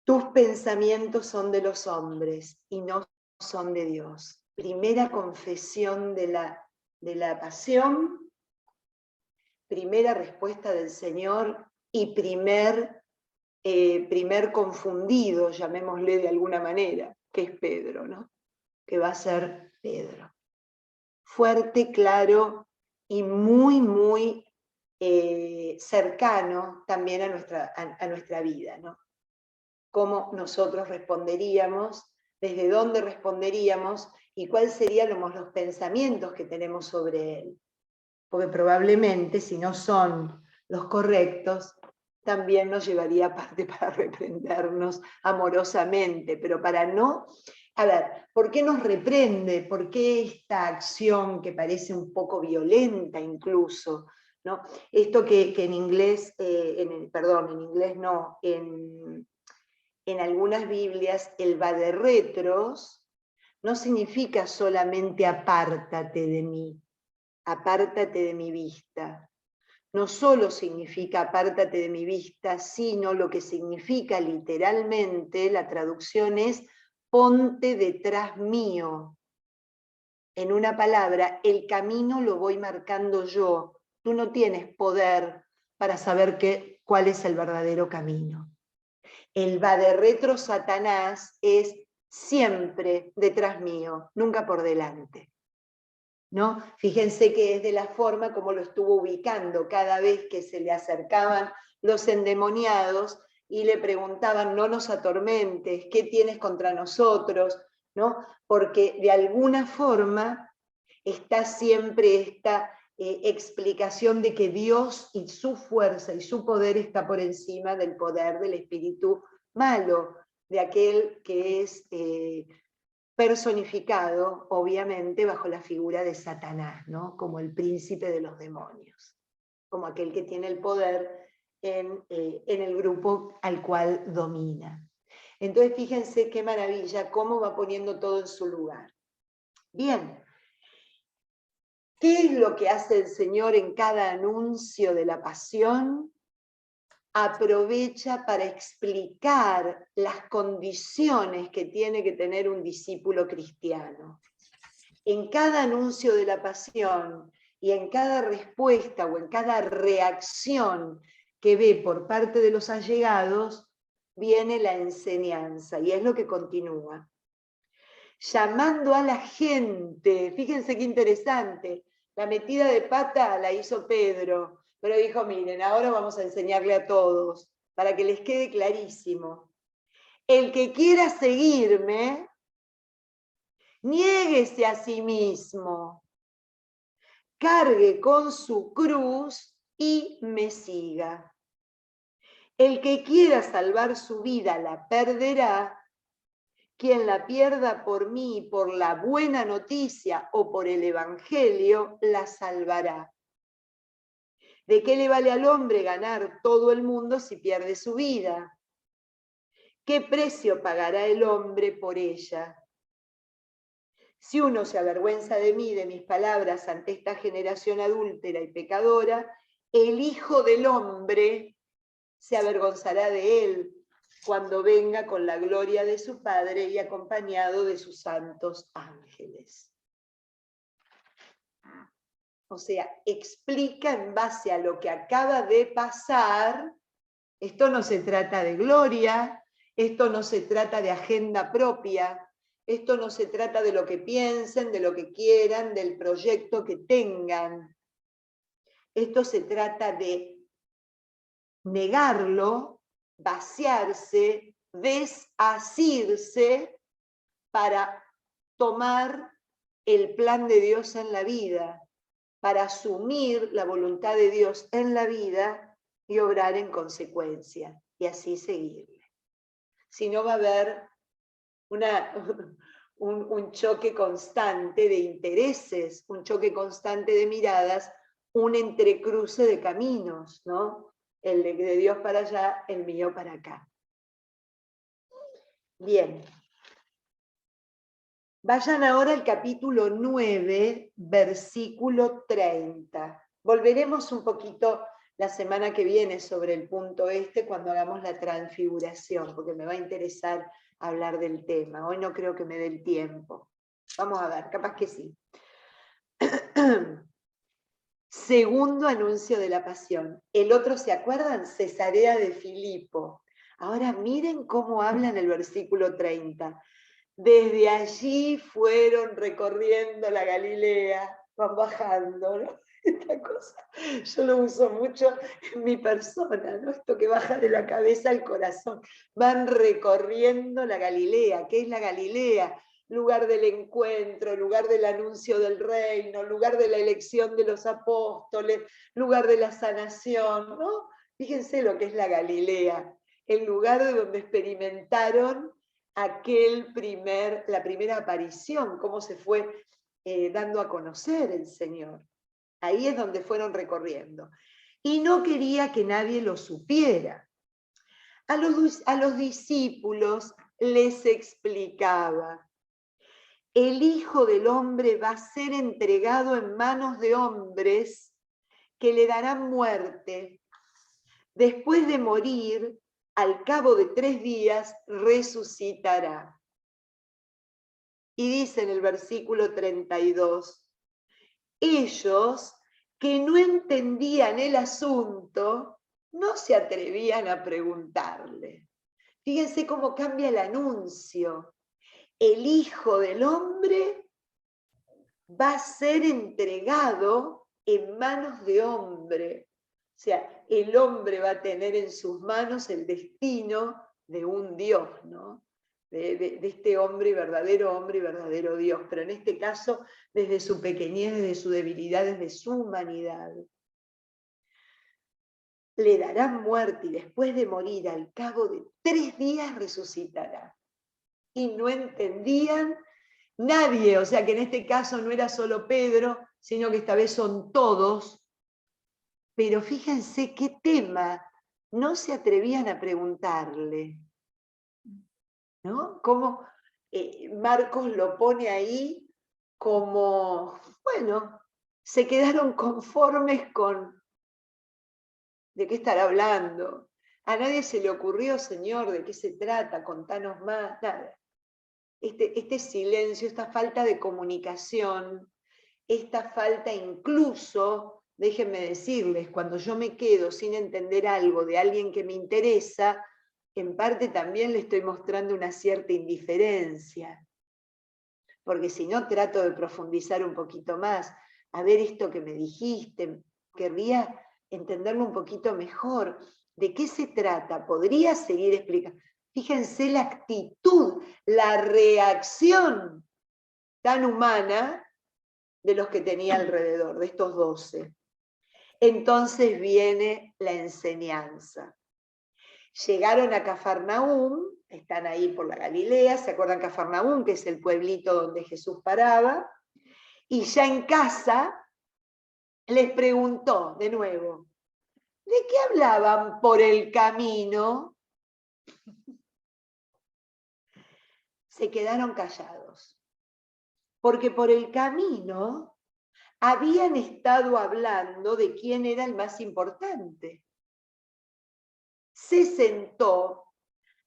Tus pensamientos son de los hombres y no son de Dios. Primera confesión de la pasión, primera respuesta del Señor y primer confundido, llamémosle de alguna manera. que es Pedro, ¿no? Que va a ser Pedro. Fuerte, claro y muy, muy cercano también a nuestra vida, ¿no? Cómo nosotros responderíamos, desde dónde responderíamos y cuáles serían los pensamientos que tenemos sobre él. Porque probablemente, si no son los correctos, también nos llevaría aparte para reprendernos amorosamente, pero para no... A ver, ¿por qué nos reprende? ¿Por qué esta acción que parece un poco violenta incluso? ¿No? Esto que en inglés, perdón, en inglés no, en algunas Biblias el vaderretros no significa solamente apártate de mí, apártate de mi vista. No solo significa apártate de mi vista, sino lo que significa literalmente, la traducción es ponte detrás mío. En una palabra, el camino lo voy marcando yo. Tú no tienes poder para saber cuál es el verdadero camino. El vaderretro Satanás es siempre detrás mío, nunca por delante. ¿No? Fíjense que es de la forma como lo estuvo ubicando cada vez que se le acercaban los endemoniados y le preguntaban, no nos atormentes, ¿qué tienes contra nosotros? ¿No? Porque de alguna forma está siempre esta explicación de que Dios y su fuerza y su poder está por encima del poder del espíritu malo, de aquel que es personificado, obviamente, bajo la figura de Satanás, ¿no? Como el príncipe de los demonios, como aquel que tiene el poder en el grupo al cual domina. Entonces, fíjense qué maravilla, cómo va poniendo todo en su lugar. Bien, ¿qué es lo que hace el Señor en cada anuncio de la pasión? Aprovecha para explicar las condiciones que tiene que tener un discípulo cristiano. En cada anuncio de la pasión y en cada respuesta o en cada reacción que ve por parte de los allegados, viene la enseñanza, y es lo que continúa. Llamando a la gente, fíjense qué interesante, la metida de pata la hizo Pedro, pero dijo, miren, ahora vamos a enseñarle a todos, para que les quede clarísimo. El que quiera seguirme, niéguese a sí mismo, cargue con su cruz y me siga. El que quiera salvar su vida la perderá, quien la pierda por mí, por la buena noticia o por el evangelio, la salvará. ¿De qué le vale al hombre ganar todo el mundo si pierde su vida? ¿Qué precio pagará el hombre por ella? Si uno se avergüenza de mí, de mis palabras ante esta generación adúltera y pecadora, el Hijo del Hombre se avergonzará de él cuando venga con la gloria de su Padre y acompañado de sus santos ángeles. O sea, explica en base a lo que acaba de pasar. Esto no se trata de gloria, esto no se trata de agenda propia, esto no se trata de lo que piensen, de lo que quieran, del proyecto que tengan. Esto se trata de negarlo, vaciarse, desasirse para tomar el plan de Dios en la vida, para asumir la voluntad de Dios en la vida y obrar en consecuencia, y así seguirle. Si no, va a haber un choque constante de intereses, un choque constante de miradas, un entrecruce de caminos, ¿no? El de Dios para allá, el mío para acá. Bien. Vayan ahora al capítulo 9, versículo 30. Volveremos un poquito la semana que viene sobre el punto este cuando hagamos la transfiguración, porque me va a interesar hablar del tema. Hoy no creo que me dé el tiempo. Vamos a ver, capaz que sí. Segundo anuncio de la pasión. El otro, ¿se acuerdan? Cesarea de Filipo. Ahora miren cómo habla en el versículo 30. Desde allí fueron recorriendo la Galilea, van bajando, ¿no? Esta cosa, yo lo uso mucho en mi persona, ¿no? Esto que baja de la cabeza al corazón. Van recorriendo la Galilea. ¿Qué es la Galilea? Lugar del encuentro, lugar del anuncio del reino, lugar de la elección de los apóstoles, lugar de la sanación, ¿no? Fíjense lo que es la Galilea, el lugar de donde experimentaron la primera aparición, cómo se fue dando a conocer el Señor. Ahí es donde fueron recorriendo. Y no quería que nadie lo supiera. A los discípulos les explicaba: el Hijo del Hombre va a ser entregado en manos de hombres que le darán muerte. Después de morir, al cabo de 3 días, resucitará. Y dice en el versículo 32, ellos que no entendían el asunto, no se atrevían a preguntarle. Fíjense cómo cambia el anuncio. El Hijo del Hombre va a ser entregado en manos de hombre. O sea, el hombre va a tener en sus manos el destino de un Dios, ¿no? De este hombre y verdadero Dios, pero en este caso desde su pequeñez, desde su debilidad, desde su humanidad. Le darán muerte y después de morir, al cabo de 3 días resucitará. Y no entendían nadie, o sea que en este caso no era solo Pedro, sino que esta vez son todos. Pero fíjense qué tema, no se atrevían a preguntarle, ¿no? Cómo Marcos lo pone ahí como, bueno, se quedaron conformes con de qué estará hablando. A nadie se le ocurrió, Señor, de qué se trata, contanos más, nada. Este silencio, esta falta de comunicación, esta falta incluso, déjenme decirles, cuando yo me quedo sin entender algo de alguien que me interesa, en parte también le estoy mostrando una cierta indiferencia, porque si no trato de profundizar un poquito más, a ver esto que me dijiste, querría entenderlo un poquito mejor. ¿De qué se trata? ¿Podría seguir explicando? Fíjense la actitud, la reacción tan humana de los que tenía alrededor, de estos 12. Entonces viene la enseñanza. Llegaron a Cafarnaúm, están ahí por la Galilea, ¿se acuerdan Cafarnaúm, que es el pueblito donde Jesús paraba? Y ya en casa les preguntó de nuevo, ¿de qué hablaban por el camino? Se quedaron callados, porque por el camino habían estado hablando de quién era el más importante. Se sentó,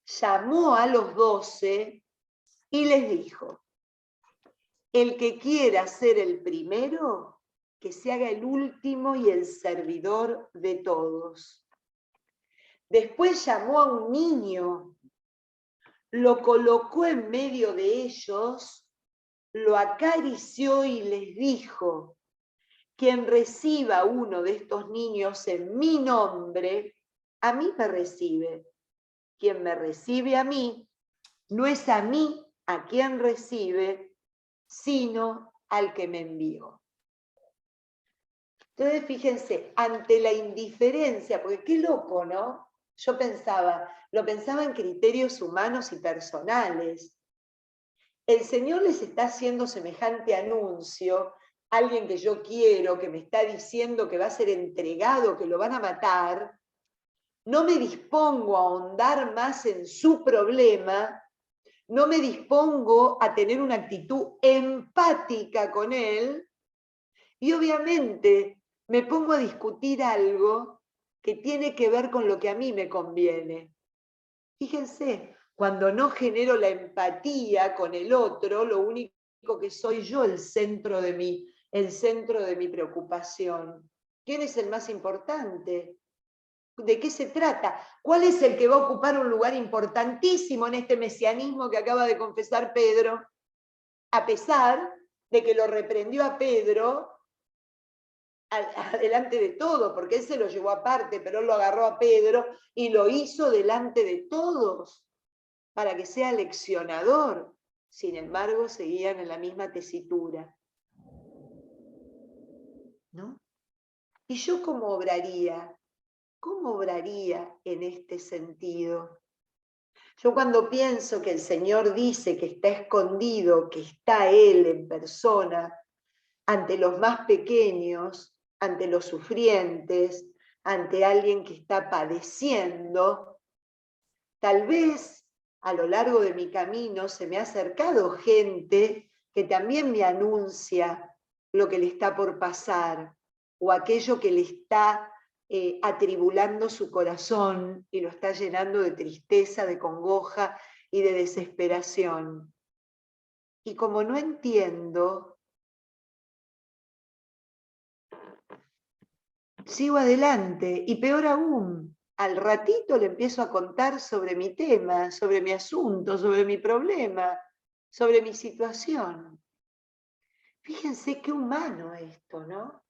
llamó a los 12 y les dijo, el que quiera ser el primero, que se haga el último y el servidor de todos. Después llamó a un niño, lo colocó en medio de ellos, lo acarició y les dijo, quien reciba uno de estos niños en mi nombre, a mí me recibe. Quien me recibe a mí, no es a mí a quien recibe, sino al que me envió. Entonces, fíjense, ante la indiferencia, porque qué loco, ¿no? Yo lo pensaba en criterios humanos y personales. El Señor les está haciendo semejante anuncio, alguien que yo quiero, que me está diciendo que va a ser entregado, que lo van a matar, no me dispongo a ahondar más en su problema, no me dispongo a tener una actitud empática con él, y obviamente me pongo a discutir algo que tiene que ver con lo que a mí me conviene. Fíjense, cuando no genero la empatía con el otro, lo único que soy yo el centro de mi preocupación. ¿Quién es el más importante? ¿De qué se trata? ¿Cuál es el que va a ocupar un lugar importantísimo en este mesianismo que acaba de confesar Pedro? A pesar de que lo reprendió a Pedro delante de todo, porque él se lo llevó aparte, pero él lo agarró a Pedro y lo hizo delante de todos, para que sea leccionador. Sin embargo, seguían en la misma tesitura, ¿no? ¿Y yo cómo obraría? ¿Cómo obraría en este sentido? Yo cuando pienso que el Señor dice que está escondido, que está Él en persona, ante los más pequeños, ante los sufrientes, ante alguien que está padeciendo, tal vez a lo largo de mi camino se me ha acercado gente que también me anuncia lo que le está por pasar, o aquello que le está atribulando su corazón y lo está llenando de tristeza, de congoja y de desesperación. Y como no entiendo, sigo adelante, y peor aún, al ratito le empiezo a contar sobre mi tema, sobre mi asunto, sobre mi problema, sobre mi situación. Fíjense qué humano esto, ¿no?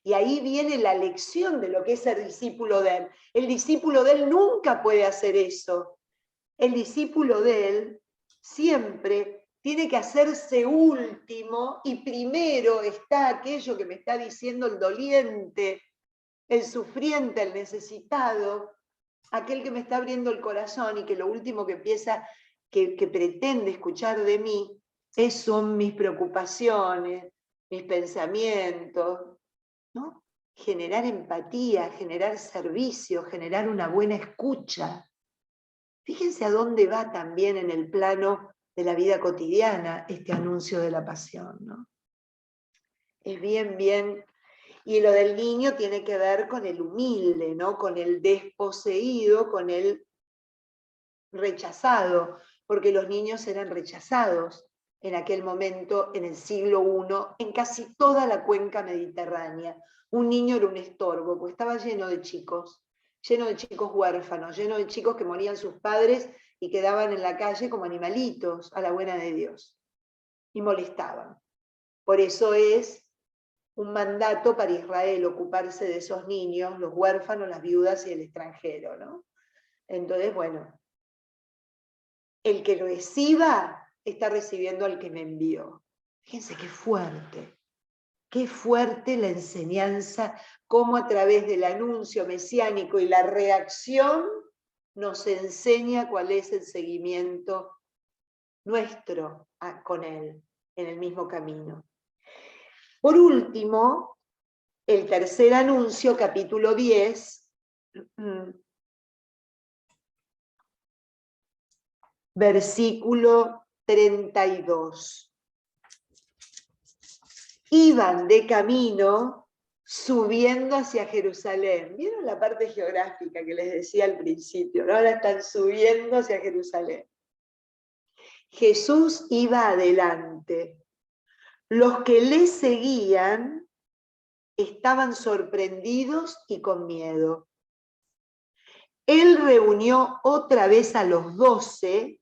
Y ahí viene la lección de lo que es ser discípulo de Él. El discípulo de Él nunca puede hacer eso. El discípulo de Él siempre tiene que hacerse último y primero está aquello que me está diciendo el doliente, el sufriente, el necesitado, aquel que me está abriendo el corazón y que lo último que que pretende escuchar de mí son mis preocupaciones, mis pensamientos, ¿no? Generar empatía, generar servicio, generar una buena escucha. Fíjense a dónde va también en el plano de la vida cotidiana este anuncio de la pasión, ¿no? Es bien. Y lo del niño tiene que ver con el humilde, ¿no? Con el desposeído, con el rechazado, porque los niños eran rechazados en aquel momento, en el siglo I, en casi toda la cuenca mediterránea. Un niño era un estorbo, porque estaba lleno de chicos huérfanos, lleno de chicos que morían sus padres y quedaban en la calle como animalitos a la buena de Dios, y molestaban. Por eso es un mandato para Israel ocuparse de esos niños, los huérfanos, las viudas y el extranjero, ¿no? Entonces, bueno, el que reciba está recibiendo al que me envió. Fíjense qué fuerte la enseñanza, cómo a través del anuncio mesiánico y la reacción nos enseña cuál es el seguimiento nuestro con Él, en el mismo camino. Por último, el tercer anuncio, capítulo 10, versículo 32. Iban de camino subiendo hacia Jerusalén. ¿Vieron la parte geográfica que les decía al principio? ¿No? Ahora están subiendo hacia Jerusalén. Jesús iba adelante. Los que le seguían estaban sorprendidos y con miedo. Él reunió otra vez a los 12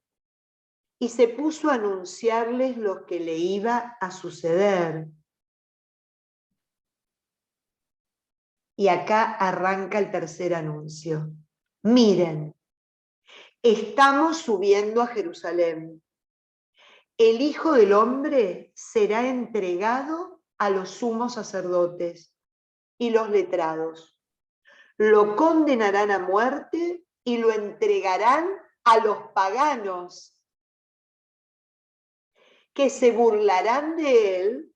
y se puso a anunciarles lo que le iba a suceder. Y acá arranca el tercer anuncio. Miren, estamos subiendo a Jerusalén. El Hijo del Hombre será entregado a los sumos sacerdotes y los letrados. Lo condenarán a muerte y lo entregarán a los paganos, que se burlarán de él,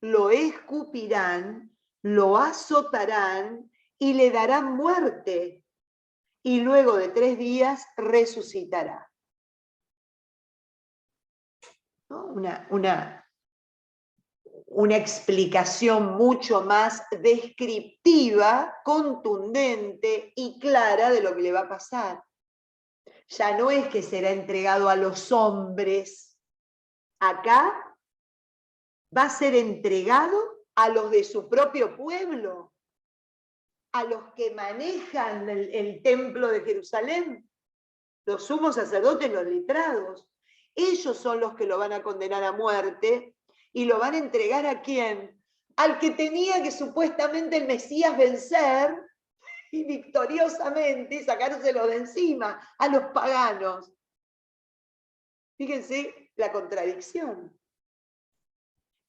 lo escupirán, lo azotarán y le darán muerte, y luego de 3 días resucitará. ¿No? Una explicación mucho más descriptiva, contundente y clara de lo que le va a pasar. Ya no es que será entregado a los hombres, acá va a ser entregado a los de su propio pueblo. a los que manejan el templo de Jerusalén, los sumos sacerdotes, los letrados. Ellos son los que lo van a condenar a muerte y lo van a entregar ¿a quién? Al que tenía que supuestamente el Mesías vencer y victoriosamente sacárselo de encima, a los paganos. Fíjense la contradicción.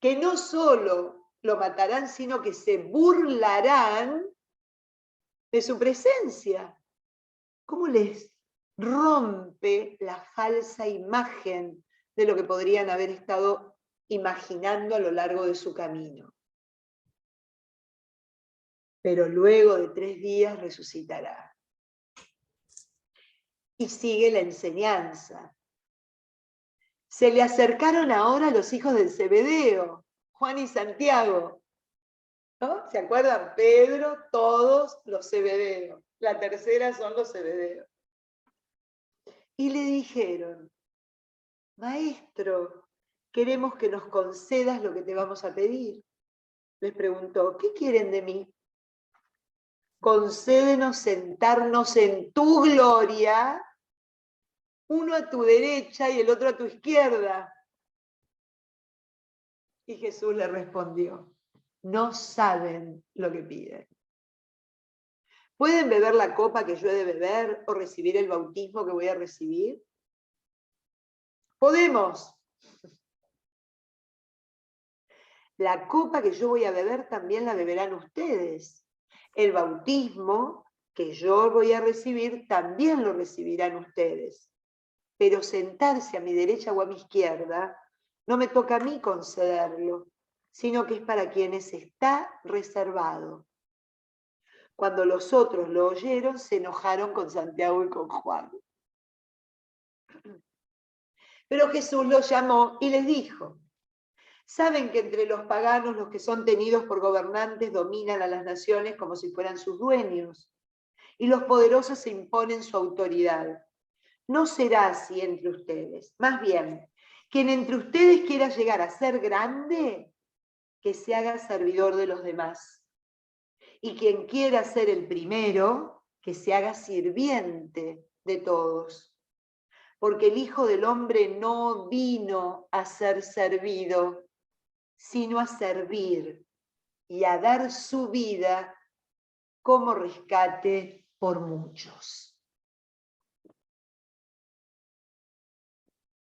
Que no solo lo matarán, sino que se burlarán de su presencia. ¿Cómo les rompe la falsa imagen de lo que podrían haber estado imaginando a lo largo de su camino? Pero luego de 3 días resucitará. Y sigue la enseñanza. Se le acercaron ahora los hijos del Zebedeo, Juan y Santiago. ¿No? ¿Se acuerdan? Pedro, todos los Zebedeos. La tercera son los Zebedeos. Y le dijeron, Maestro, queremos que nos concedas lo que te vamos a pedir. Les preguntó, ¿qué quieren de mí? Concédenos sentarnos en tu gloria, uno a tu derecha y el otro a tu izquierda. Y Jesús le respondió, no saben lo que piden. ¿Pueden beber la copa que yo he de beber o recibir el bautismo que voy a recibir? Podemos. La copa que yo voy a beber también la beberán ustedes. El bautismo que yo voy a recibir también lo recibirán ustedes. Pero sentarse a mi derecha o a mi izquierda no me toca a mí concederlo, sino que es para quienes está reservado. Cuando los otros lo oyeron, se enojaron con Santiago y con Juan. Pero Jesús los llamó y les dijo, ¿saben que entre los paganos los que son tenidos por gobernantes dominan a las naciones como si fueran sus dueños? Y los poderosos se imponen su autoridad. No será así entre ustedes. Más bien, quien entre ustedes quiera llegar a ser grande, que se haga servidor de los demás. Y quien quiera ser el primero, que se haga sirviente de todos. Porque el Hijo del Hombre no vino a ser servido, sino a servir y a dar su vida como rescate por muchos.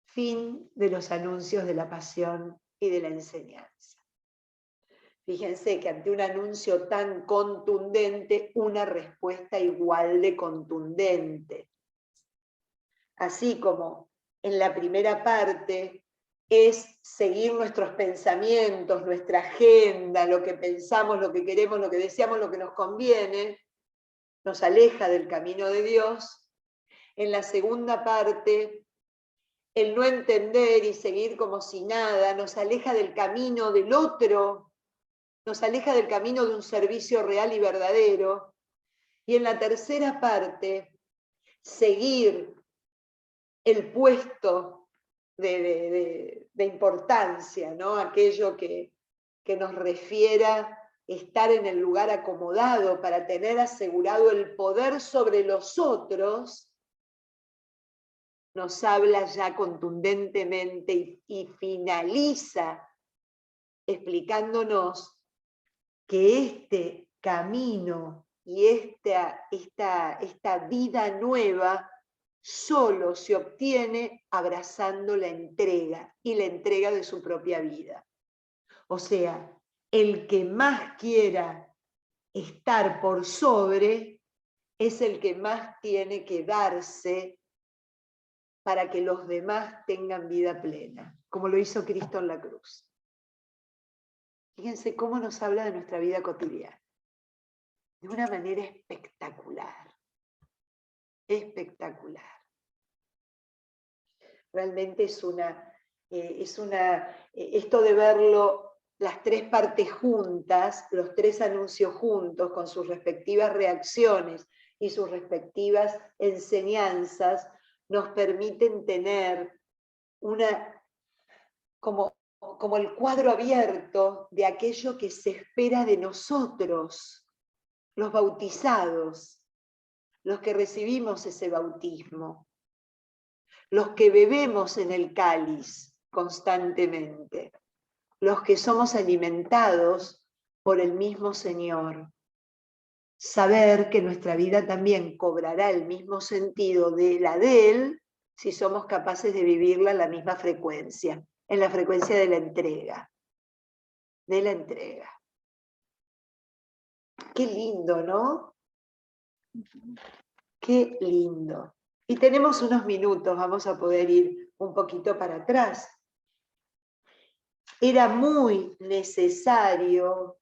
Fin de los anuncios de la pasión y de la enseñanza. Fíjense que ante un anuncio tan contundente, una respuesta igual de contundente. Así como en la primera parte es seguir nuestros pensamientos, nuestra agenda, lo que pensamos, lo que queremos, lo que deseamos, lo que nos conviene, nos aleja del camino de Dios. En la segunda parte, el no entender y seguir como si nada, nos aleja del camino del otro, nos aleja del camino de un servicio real y verdadero. Y en la tercera parte, seguir el puesto de importancia, ¿no? Aquello que nos refiera estar en el lugar acomodado para tener asegurado el poder sobre los otros, nos habla ya contundentemente y finaliza explicándonos que este camino y esta vida nueva solo se obtiene abrazando la entrega y la entrega de su propia vida. O sea, el que más quiera estar por sobre es el que más tiene que darse para que los demás tengan vida plena, como lo hizo Cristo en la cruz. Fíjense cómo nos habla de nuestra vida cotidiana, de una manera espectacular, espectacular. Realmente esto de verlo, las 3 partes juntas, los 3 anuncios juntos, con sus respectivas reacciones y sus respectivas enseñanzas, nos permiten tener como el cuadro abierto de aquello que se espera de nosotros, los bautizados, los que recibimos ese bautismo, los que bebemos en el cáliz constantemente, los que somos alimentados por el mismo Señor. Saber que nuestra vida también cobrará el mismo sentido de la de Él si somos capaces de vivirla en la misma frecuencia, en la frecuencia de la entrega. De la entrega. Qué lindo, ¿no? Qué lindo. Y tenemos unos minutos, vamos a poder ir un poquito para atrás. Era muy necesario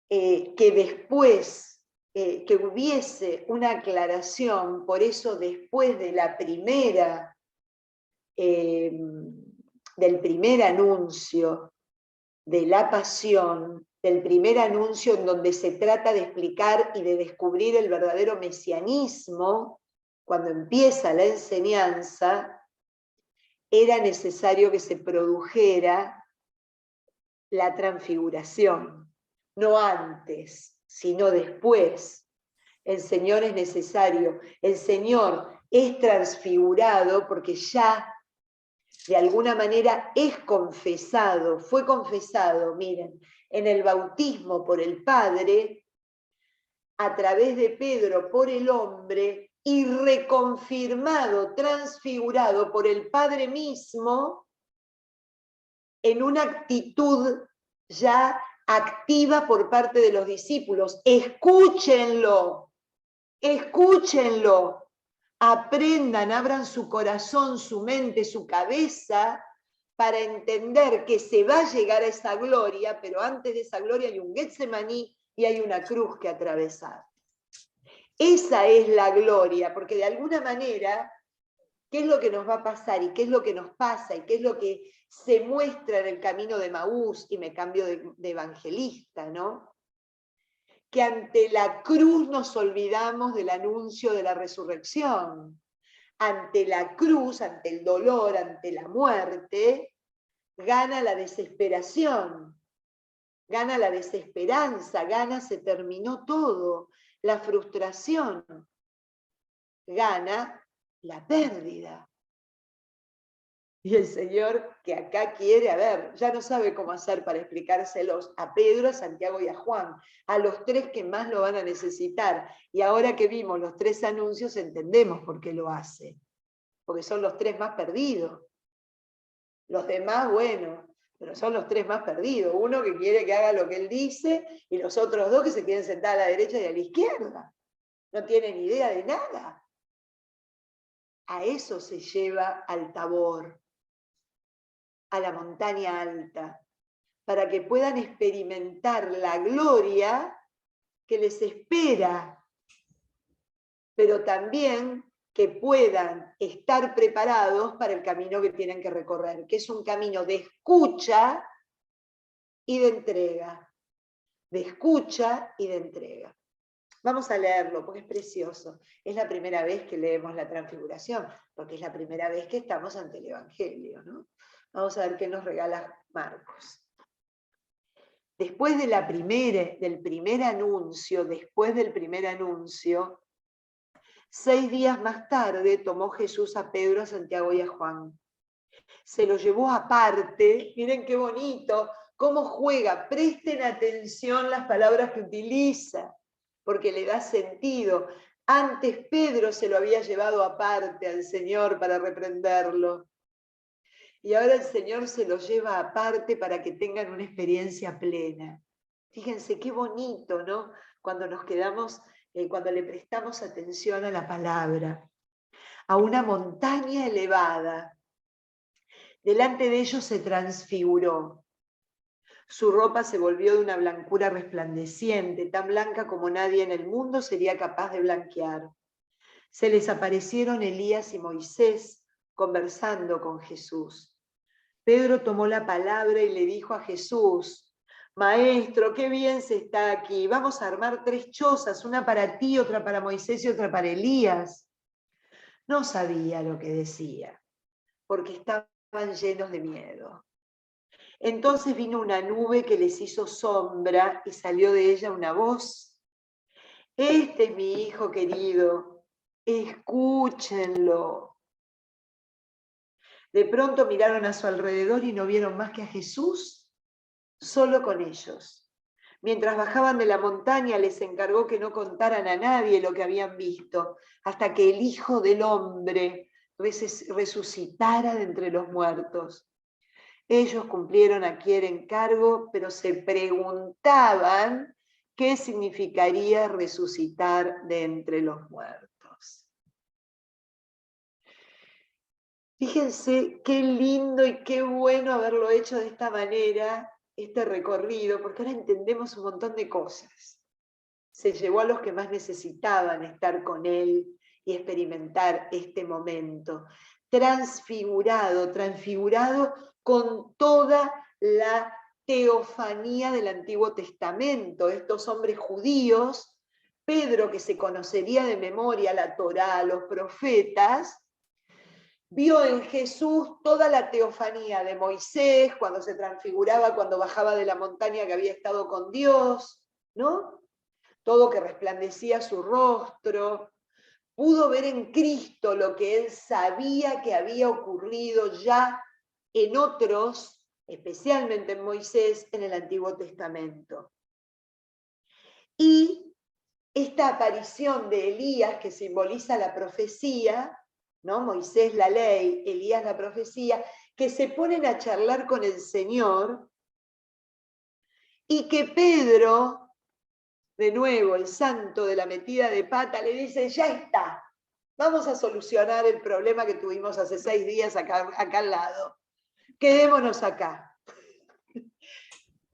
que después, que hubiese una aclaración, por eso después de la primera, del primer anuncio de la pasión, del primer anuncio en donde se trata de explicar y de descubrir el verdadero mesianismo, cuando empieza la enseñanza, era necesario que se produjera la transfiguración, no antes, sino después. El Señor es necesario, el Señor es transfigurado porque ya de alguna manera es confesado, fue confesado, miren, en el bautismo por el Padre, a través de Pedro por el hombre, y reconfirmado, transfigurado por el Padre mismo, en una actitud ya activa por parte de los discípulos. Escúchenlo, escúchenlo, aprendan, abran su corazón, su mente, su cabeza, para entender que se va a llegar a esa gloria, pero antes de esa gloria hay un Getsemaní y hay una cruz que atravesar. Esa es la gloria, porque de alguna manera, ¿qué es lo que nos va a pasar y qué es lo que nos pasa y qué es lo que se muestra en el camino de Maús? Y me cambio de evangelista, ¿no? Que ante la cruz nos olvidamos del anuncio de la resurrección. Ante la cruz, ante el dolor, ante la muerte, gana la desesperación, gana la desesperanza, gana se terminó todo, la frustración, gana la pérdida. Y el Señor que acá quiere, a ver, ya no sabe cómo hacer para explicárselos a Pedro, a Santiago y a Juan, a los tres que más lo van a necesitar. Y ahora que vimos los tres anuncios, entendemos por qué lo hace. Porque son los tres más perdidos. Los demás, bueno, pero son los tres más perdidos. Uno que quiere que haga lo que él dice y los otros dos que se quieren sentar a la derecha y a la izquierda. No tienen idea de nada. A eso se lleva al Tabor, a la montaña alta, para que puedan experimentar la gloria que les espera, pero también que puedan estar preparados para el camino que tienen que recorrer, que es un camino de escucha y de entrega. De escucha y de entrega. Vamos a leerlo porque es precioso. Es la primera vez que leemos la transfiguración, porque es la primera vez que estamos ante el Evangelio, ¿no? Vamos a ver qué nos regala Marcos. Después de del primer anuncio, 6 días más tarde tomó Jesús a Pedro, a Santiago y a Juan. Se lo llevó aparte, miren qué bonito, cómo juega, presten atención las palabras que utiliza, porque le da sentido. Antes Pedro se lo había llevado aparte al Señor para reprenderlo. Y ahora el Señor se lo lleva aparte para que tengan una experiencia plena. Fíjense qué bonito, ¿no? Cuando nos quedamos, cuando le prestamos atención a la palabra. A una montaña elevada. Delante de ellos se transfiguró. Su ropa se volvió de una blancura resplandeciente, tan blanca como nadie en el mundo sería capaz de blanquear. Se les aparecieron Elías y Moisés conversando con Jesús. Pedro tomó la palabra y le dijo a Jesús: Maestro, qué bien se está aquí. Vamos a armar 3 chozas, una para ti, otra para Moisés y otra para Elías. No sabía lo que decía, porque estaban llenos de miedo. Entonces vino una nube que les hizo sombra y salió de ella una voz. Este es mi hijo querido, escúchenlo. De pronto miraron a su alrededor y no vieron más que a Jesús solo con ellos. Mientras bajaban de la montaña les encargó que no contaran a nadie lo que habían visto, hasta que el Hijo del Hombre resucitara de entre los muertos. Ellos cumplieron aquel encargo, pero se preguntaban qué significaría resucitar de entre los muertos. Fíjense qué lindo y qué bueno haberlo hecho de esta manera, este recorrido, porque ahora entendemos un montón de cosas. Se llevó a los que más necesitaban estar con él y experimentar este momento. Transfigurado con toda la teofanía del Antiguo Testamento. Estos hombres judíos, Pedro, que se conocería de memoria la Torá, los profetas, vio en Jesús toda la teofanía de Moisés, cuando se transfiguraba, cuando bajaba de la montaña que había estado con Dios, ¿no? Todo que resplandecía su rostro. Pudo ver en Cristo lo que él sabía que había ocurrido ya en otros, especialmente en Moisés, en el Antiguo Testamento. Y esta aparición de Elías, que simboliza la profecía, ¿no? Moisés la ley, Elías la profecía, que se ponen a charlar con el Señor, y que Pedro, de nuevo, el santo de la metida de pata, le dice, ya está, vamos a solucionar el problema que tuvimos hace 6 días acá al lado. Quedémonos acá.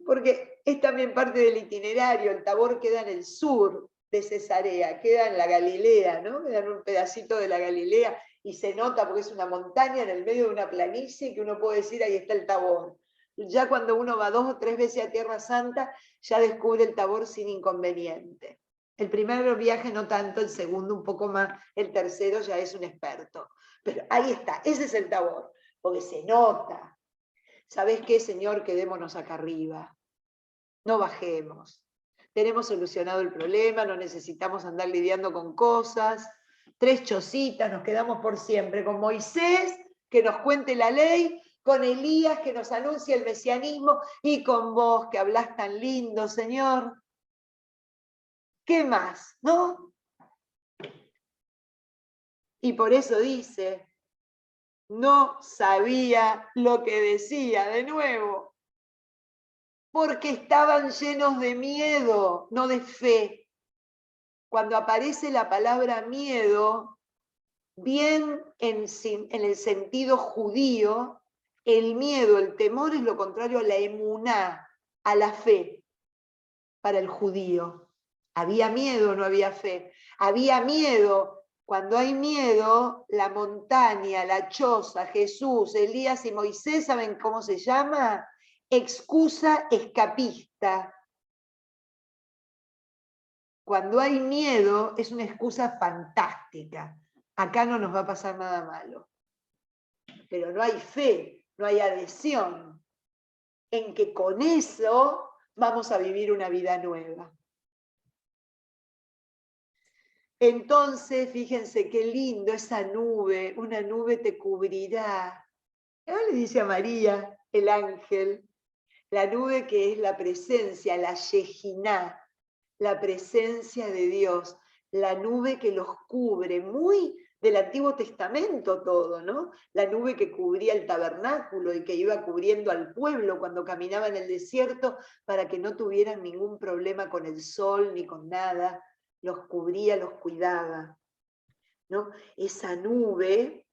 Porque es también parte del itinerario, el Tabor queda en el sur de Cesarea, queda en la Galilea, ¿no? Queda en un pedacito de la Galilea y se nota porque es una montaña en el medio de una planicie que uno puede decir, ahí está el Tabor. Ya cuando uno va 2 o 3 veces a Tierra Santa, ya descubre el Tabor sin inconveniente. El primer viaje no tanto, el segundo un poco más, el tercero ya es un experto. Pero ahí está, ese es el Tabor, porque se nota. ¿Sabés qué, Señor? Quedémonos acá arriba. No bajemos. Tenemos solucionado el problema, no necesitamos andar lidiando con cosas. 3 chocitas, nos quedamos por siempre. Con Moisés, que nos cuente la ley, con Elías, que nos anuncie el mesianismo, y con vos, que hablás tan lindo, Señor. ¿Qué más? ¿No? Y por eso dice, no sabía lo que decía de nuevo, porque estaban llenos de miedo, no de fe. Cuando aparece la palabra miedo, bien en el sentido judío, el miedo, el temor es lo contrario a la emuná, a la fe, para el judío. ¿Había miedo o no había fe? Había miedo. Cuando hay miedo, la montaña, la choza, Jesús, Elías y Moisés, ¿saben cómo se llama? Excusa escapista. Cuando hay miedo, es una excusa fantástica. Acá no nos va a pasar nada malo. Pero no hay fe, no hay adhesión en que con eso vamos a vivir una vida nueva. Entonces, fíjense qué lindo esa nube, una nube te cubrirá. Ahora le dice a María, el ángel, la nube que es la presencia, la Shejiná, la presencia de Dios, la nube que los cubre, muy del Antiguo Testamento todo, ¿no? La nube que cubría el tabernáculo y que iba cubriendo al pueblo cuando caminaba en el desierto para que no tuvieran ningún problema con el sol ni con nada, los cubría, los cuidaba, ¿no? Esa nube,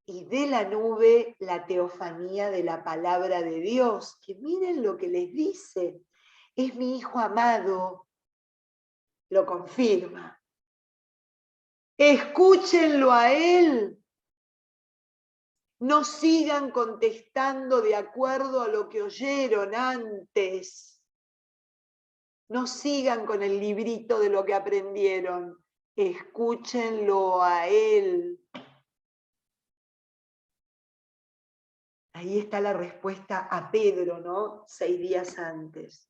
y de la nube la teofanía de la palabra de Dios, que miren lo que les dice, es mi hijo amado, lo confirma. Escúchenlo a él. No sigan contestando de acuerdo a lo que oyeron antes. No sigan con el librito de lo que aprendieron. Escúchenlo a él. Ahí está la respuesta a Pedro, ¿no? 6 días antes.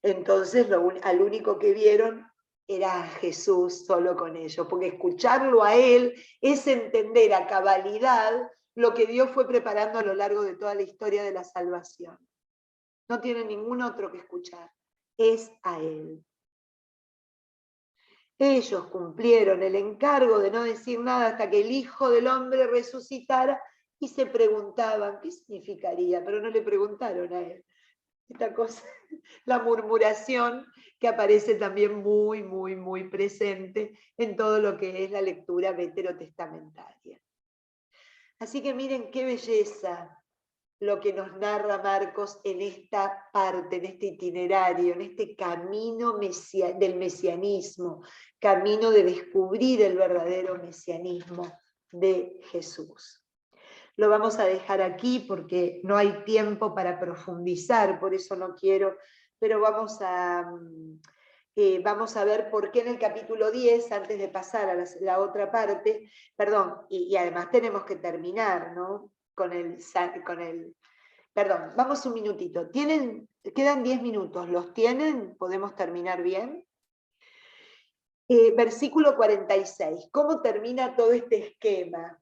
Entonces al único que vieron era a Jesús solo con ellos, porque escucharlo a él es entender a cabalidad lo que Dios fue preparando a lo largo de toda la historia de la salvación. No tiene ningún otro que escuchar, es a él. Ellos cumplieron el encargo de no decir nada hasta que el Hijo del Hombre resucitara y se preguntaban qué significaría, pero no le preguntaron a él. Esta cosa, la murmuración que aparece también muy, muy, muy presente en todo lo que es la lectura veterotestamentaria. Así que miren qué belleza lo que nos narra Marcos en esta parte, en este itinerario, en este camino del mesianismo, camino de descubrir el verdadero mesianismo de Jesús. Lo vamos a dejar aquí porque no hay tiempo para profundizar, por eso no quiero, pero vamos a ver por qué en el capítulo 10, antes de pasar a la otra parte, perdón, y además tenemos que terminar, ¿no? Perdón, vamos un minutito. Quedan 10 minutos, ¿los tienen? ¿Podemos terminar bien? Versículo 46, ¿cómo termina todo este esquema?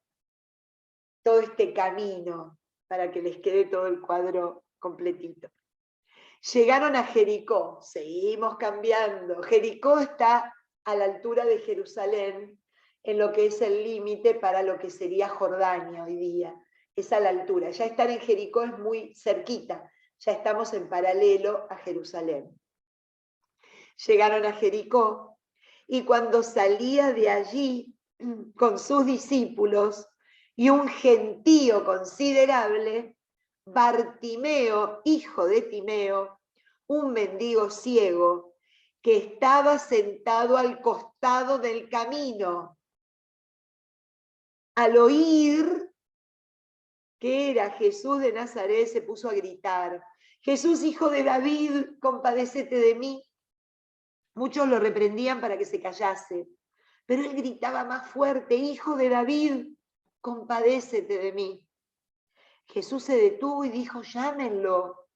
Todo este camino, para que les quede todo el cuadro completito. Llegaron a Jericó, seguimos cambiando. Jericó está a la altura de Jerusalén, en lo que es el límite para lo que sería Jordania hoy día. Es a la altura. Ya estar en Jericó es muy cerquita, ya estamos en paralelo a Jerusalén. Llegaron a Jericó y cuando salía de allí con sus discípulos y un gentío considerable, Bartimeo, hijo de Timeo, un mendigo ciego, que estaba sentado al costado del camino. Al oír que era Jesús de Nazaret, se puso a gritar: Jesús, hijo de David, compadécete de mí. Muchos lo reprendían para que se callase, pero él gritaba más fuerte: Hijo de David, compadécete de mí. Jesús se detuvo y dijo: llámenlo.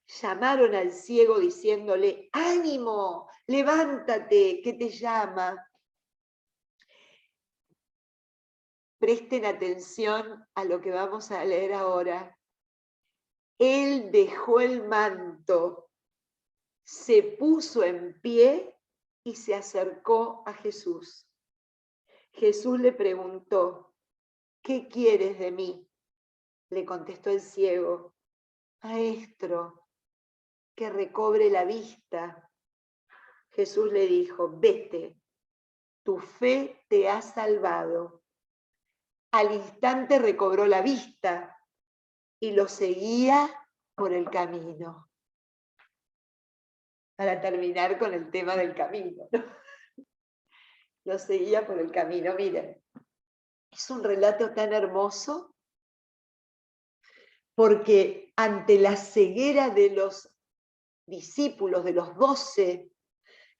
Llamaron al ciego diciéndole: ánimo, levántate, que te llama. Presten atención a lo que vamos a leer ahora. Él dejó el manto, se puso en pie y se acercó a Jesús. Jesús le preguntó: ¿qué quieres de mí? Le contestó el ciego: Maestro, que recobre la vista. Jesús le dijo: vete, tu fe te ha salvado. Al instante recobró la vista y lo seguía por el camino. Para terminar con el tema del camino, ¿no? Lo seguía por el camino. Miren, es un relato tan hermoso porque ante la ceguera de los discípulos, de los 12,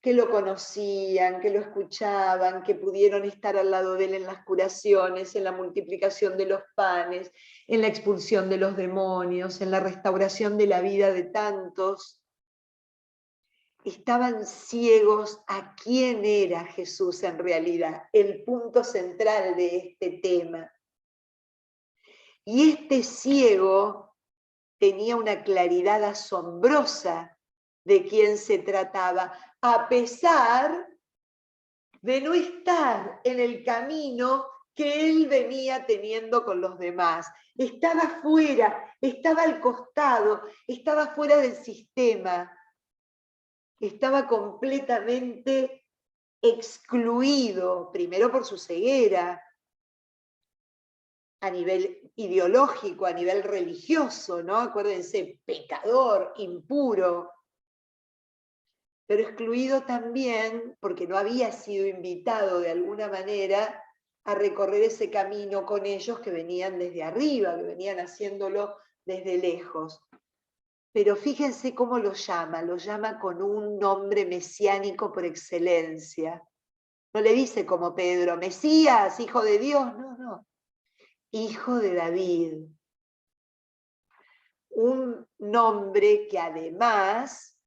que lo conocían, que lo escuchaban, que pudieron estar al lado de él en las curaciones, en la multiplicación de los panes, en la expulsión de los demonios, en la restauración de la vida de tantos, estaban ciegos a quién era Jesús en realidad, el punto central de este tema. Y este ciego tenía una claridad asombrosa de quién se trataba, a pesar de no estar en el camino que él venía teniendo con los demás. Estaba fuera, estaba al costado, estaba fuera del sistema, estaba completamente excluido, primero por su ceguera, a nivel ideológico, a nivel religioso, ¿no? Acuérdense, pecador, impuro, pero excluido también porque no había sido invitado de alguna manera a recorrer ese camino con ellos que venían desde arriba, que venían haciéndolo desde lejos. Pero fíjense cómo lo llama con un nombre mesiánico por excelencia. No le dice como Pedro, Mesías, hijo de Dios, no, no. Hijo de David. un nombre que además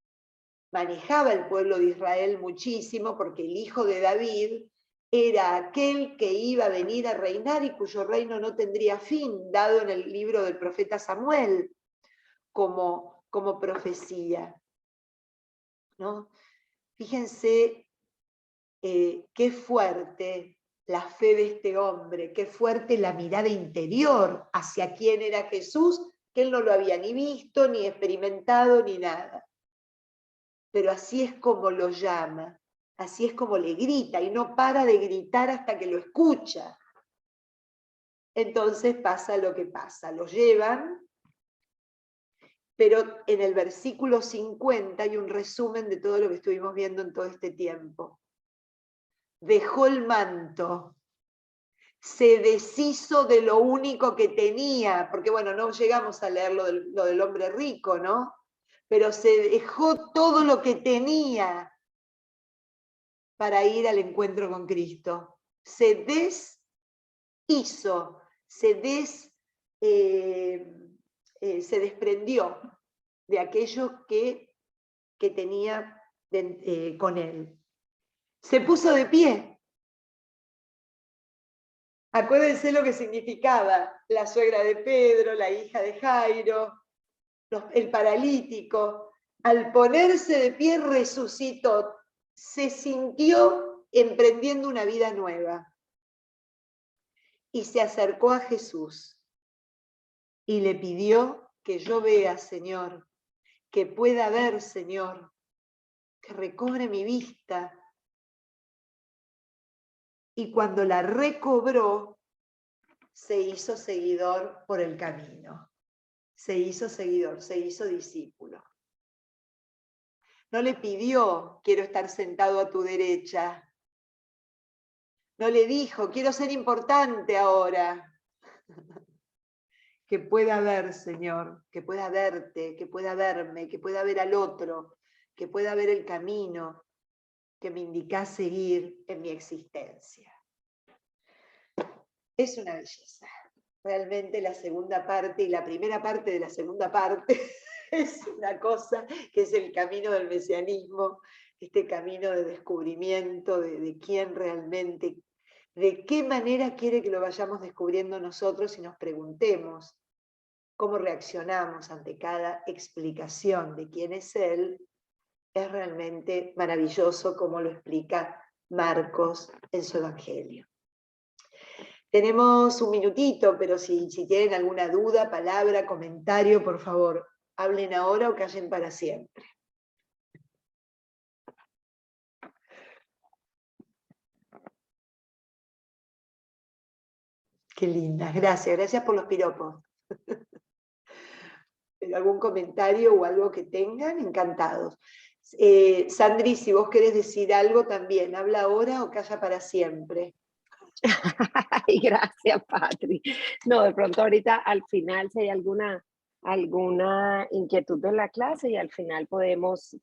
manejaba el pueblo de Israel muchísimo, porque el hijo de David era aquel que iba a venir a reinar y cuyo reino no tendría fin, dado en el libro del profeta Samuel como profecía, ¿no? Fíjense qué fuerte la fe de este hombre, qué fuerte la mirada interior hacia quién era Jesús, que él no lo había ni visto, ni experimentado, ni nada. Pero así es como lo llama, así es como le grita, y no para de gritar hasta que lo escucha. Entonces pasa lo que pasa, lo llevan, pero en el versículo 50 hay un resumen de todo lo que estuvimos viendo en todo este tiempo. Dejó el manto, se deshizo de lo único que tenía, porque bueno, no llegamos a leer lo del hombre rico, ¿no? Pero se dejó todo lo que tenía para ir al encuentro con Cristo. Se deshizo, se desprendió de aquello que tenía con él. Se puso de pie. Acuérdense lo que significaba la suegra de Pedro, la hija de Jairo, el paralítico. Al ponerse de pie resucitó, se sintió emprendiendo una vida nueva. Y se acercó a Jesús y le pidió que yo vea, Señor, que pueda ver, Señor, que recobre mi vista. Y cuando la recobró, se hizo seguidor por el camino. Se hizo seguidor, se hizo discípulo. No le pidió, quiero estar sentado a tu derecha. No le dijo, quiero ser importante ahora. Que pueda ver, Señor, que pueda verte, que pueda verme, que pueda ver al otro, que pueda ver el camino que me indica seguir en mi existencia. Es una belleza. Realmente la segunda parte y la primera parte de la segunda parte es una cosa que es el camino del mesianismo, este camino de descubrimiento de quién realmente, de qué manera quiere que lo vayamos descubriendo nosotros y nos preguntemos cómo reaccionamos ante cada explicación de quién es Él. Es realmente maravilloso como lo explica Marcos en su Evangelio. Tenemos un minutito, pero si tienen alguna duda, palabra, comentario, por favor, hablen ahora o callen para siempre. Qué lindas, gracias por los piropos. ¿Algún comentario o algo que tengan? Encantados. Sandri, si vos querés decir algo también, habla ahora o calla para siempre. Ay, gracias, Patri. No, de pronto ahorita al final si hay alguna inquietud de la clase y al final podemos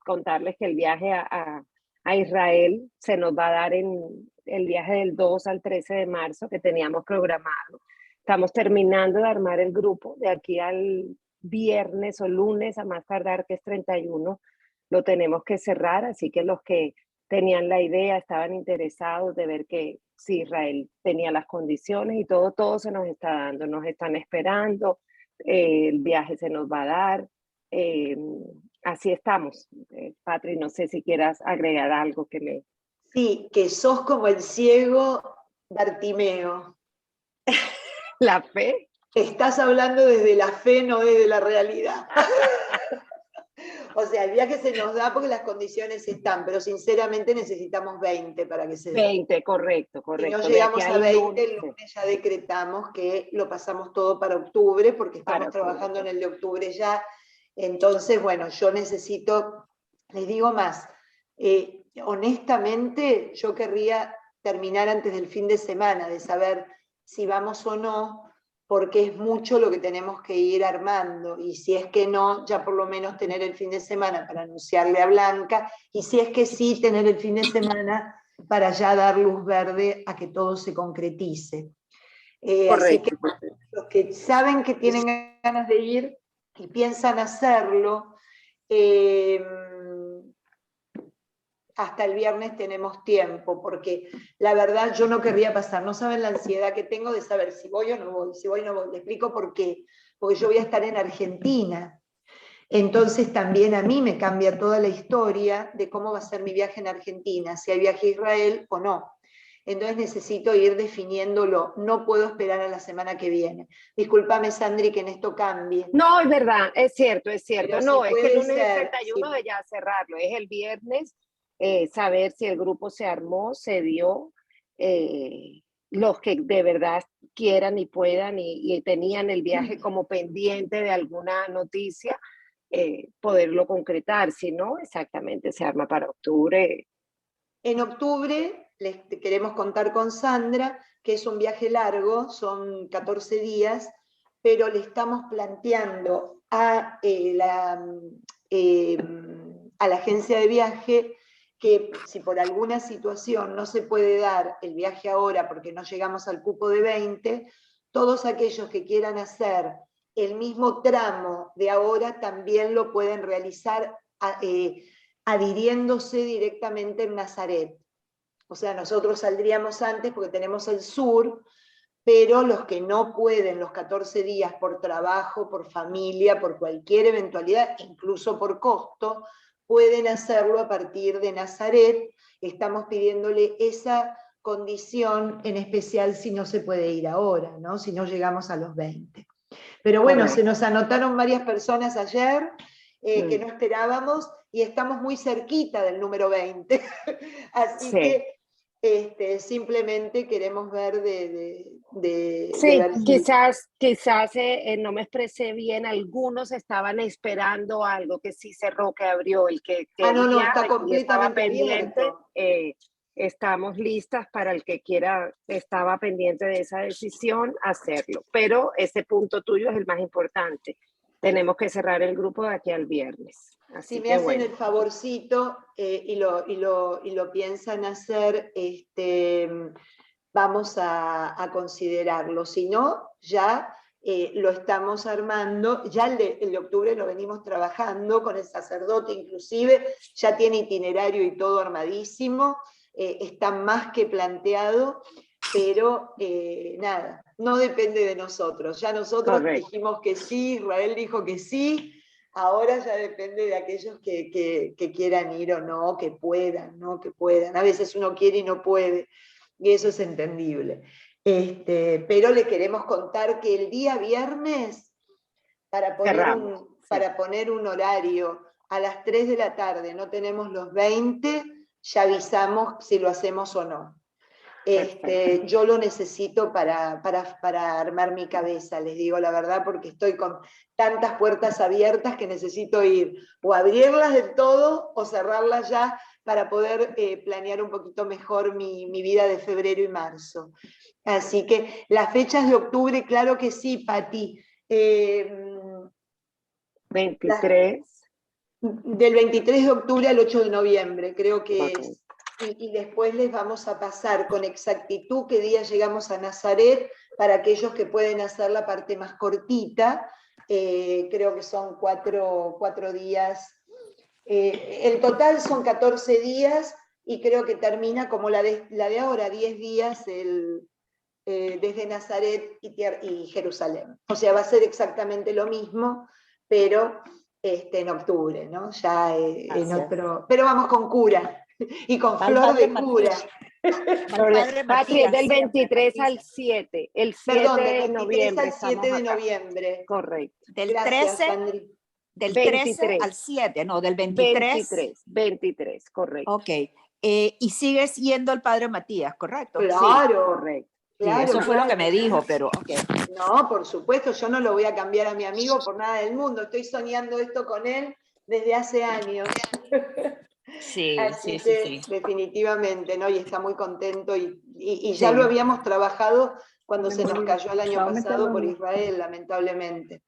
contarles que el viaje a Israel se nos va a dar en el viaje del 2 al 13 de marzo que teníamos programado. Estamos terminando de armar el grupo de aquí al viernes o lunes a más tardar, que es 31, lo tenemos que cerrar, así que los que tenían la idea, estaban interesados de ver que si Israel tenía las condiciones y todo se nos está dando, nos están esperando, el viaje se nos va a dar, así estamos. Patri, no sé si quieras agregar algo que me... Sí, que sos como el ciego Bartimeo. ¿La fe? Estás hablando desde la fe, no desde la realidad. O sea, el viaje se nos da porque las condiciones están, pero sinceramente necesitamos 20 para que se dé. 20, correcto. Si no llegamos a 20, el lunes ya decretamos que lo pasamos todo para octubre, porque estamos trabajando en el de octubre ya. Entonces, bueno, yo necesito, les digo más, honestamente yo querría terminar antes del fin de semana, de saber si vamos o no, porque es mucho lo que tenemos que ir armando, y si es que no, ya por lo menos tener el fin de semana para anunciarle a Blanca, y si es que sí, tener el fin de semana para ya dar luz verde a que todo se concretice. Así que los que saben que tienen ganas de ir, y piensan hacerlo, hasta el viernes tenemos tiempo, porque la verdad yo no querría pasar, no saben la ansiedad que tengo de saber si voy o no voy, si voy o no voy. Le explico por qué, porque yo voy a estar en Argentina. Entonces también a mí me cambia toda la historia de cómo va a ser mi viaje en Argentina, si hay viaje a Israel o no. Entonces necesito ir definiéndolo, no puedo esperar a la semana que viene. Discúlpame, Sandri, que en esto cambie. No, es verdad, es cierto, es cierto. Pero No, sí es que el puede lunes es el ser, 31 sí. de ya cerrarlo, es el viernes, saber si el grupo se armó, se dio, los que de verdad quieran y puedan y tenían el viaje como pendiente de alguna noticia, poderlo concretar, si no, exactamente se arma para octubre. En octubre les queremos contar con Sandra, que es un viaje largo, son 14 días, pero le estamos planteando a la agencia de viaje que si por alguna situación no se puede dar el viaje ahora porque no llegamos al cupo de 20, todos aquellos que quieran hacer el mismo tramo de ahora también lo pueden realizar adhiriéndose directamente en Nazaret. O sea, nosotros saldríamos antes porque tenemos el sur, pero los que no pueden los 14 días por trabajo, por familia, por cualquier eventualidad, incluso por costo, pueden hacerlo a partir de Nazaret. Estamos pidiéndole esa condición, en especial si no se puede ir ahora, ¿no? Si no llegamos a los 20. Pero bueno, se nos anotaron varias personas ayer que no esperábamos y estamos muy cerquita del número 20. Así Sí. que simplemente queremos ver Sí, ver si... quizás no me expresé bien, algunos estaban esperando algo que sí cerró, que abrió, el que no, quería está y estaba completamente pendiente, abierto. estamos listas para el que quiera, estaba pendiente de esa decisión, hacerlo. Pero ese punto tuyo es el más importante. Tenemos que cerrar el grupo de aquí al viernes. Así Si me que hacen bueno. el favorcito y lo piensan hacer, vamos a considerarlo. Si no, ya lo estamos armando. Ya el de octubre lo venimos trabajando con el sacerdote, inclusive ya tiene itinerario y todo armadísimo. Está más que planteado, pero nada, no depende de nosotros. Ya nosotros dijimos que sí, Israel dijo que sí. Ahora ya depende de aquellos que quieran ir o no, que puedan, ¿no? Que puedan. A veces uno quiere y no puede, y eso es entendible. Pero le queremos contar que el día viernes, para poner un horario a las 3 de la tarde, no tenemos los 20, ya avisamos si lo hacemos o no. Yo lo necesito para armar mi cabeza, les digo la verdad, porque estoy con tantas puertas abiertas que necesito ir o abrirlas del todo o cerrarlas ya para poder planear un poquito mejor mi vida de febrero y marzo. Así que las fechas de octubre, claro que sí, Pati. 23. Del 23 de octubre al 8 de noviembre, creo que es. Y después les vamos a pasar con exactitud qué día llegamos a Nazaret para aquellos que pueden hacer la parte más cortita. Creo que son 4 días. El total son 14 días y creo que termina como la de ahora, 10 días desde Nazaret y Jerusalén. O sea, va a ser exactamente lo mismo, pero en octubre, ¿no? Ya en otro... Pero vamos con cura. Y con flor de cura. Patri, es del 23 al 7. El 7 Perdón, del de 23 noviembre al 7 de acá. Noviembre. Correcto. Del Gracias, 13, Sandri. del 23. 13 al 7, no, del 23. 23, correcto. Ok. Y sigues yendo el padre Matías, ¿correcto? Claro. Sí, correcto. Sí, Claro, eso fue lo que me dijo, pero ok. No, por supuesto, yo no lo voy a cambiar a mi amigo por nada del mundo. Estoy soñando esto con él desde hace años. Sí, Así sí. definitivamente, ¿no? Y está muy contento y ya Sí. lo habíamos trabajado cuando se nos cayó el año pasado por Israel, lamentablemente.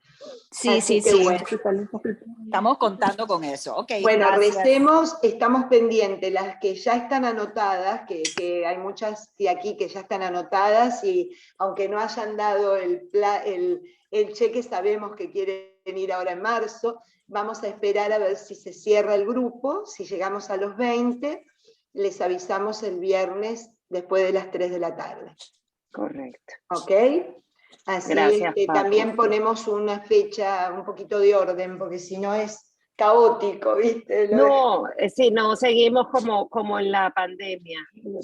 Sí, Así sí, que sí. bueno. Estamos contando con eso. Ok, Bueno, gracias. recemos, estamos pendientes, las que ya están anotadas, que hay muchas de aquí que ya están anotadas, y aunque no hayan dado el cheque, sabemos que quieren ir ahora en marzo. Vamos a esperar a ver si se cierra el grupo. Si llegamos a los 20, les avisamos el viernes después de las 3 de la tarde. Correcto. ¿Ok? Así Gracias, también ponemos una fecha, un poquito de orden, porque si no es caótico, ¿viste? No, si no, seguimos como en la pandemia,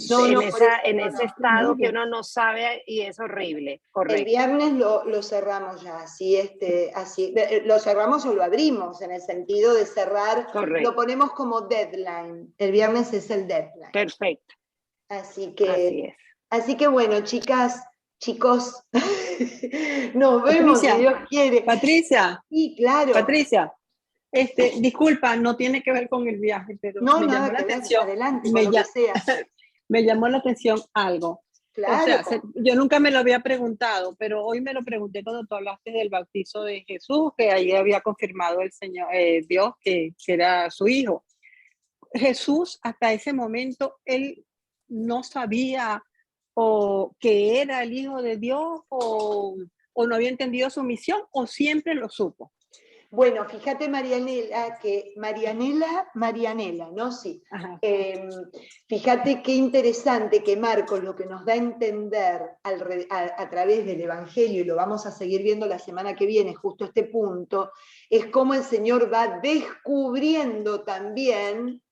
No, en por eso, ese estado que uno no sabe y es horrible, el correcto. viernes lo cerramos ya, así, lo cerramos o lo abrimos, en el sentido de cerrar, Correcto. Lo ponemos como deadline, el viernes es el deadline. Perfecto. Así es. que bueno, chicas, chicos, nos vemos Patricia, si Dios quiere. Patricia, Sí, claro. Patricia, disculpa, no tiene que ver con el viaje, pero No, me nada llamó la que ver, atención, adelante, con lo que sea. me llamó la atención algo. Claro. O sea, yo nunca me lo había preguntado, pero hoy me lo pregunté cuando tú hablaste del bautizo de Jesús, que ahí había confirmado el Señor, Dios, que era su hijo. Jesús, hasta ese momento, él no sabía o que era el hijo de Dios o no había entendido su misión, o siempre lo supo. Bueno, fíjate, Marianela, ¿no? Sí. Fíjate qué interesante que Marcos lo que nos da a entender a través del Evangelio, y lo vamos a seguir viendo la semana que viene, justo este punto, es cómo el Señor va descubriendo también,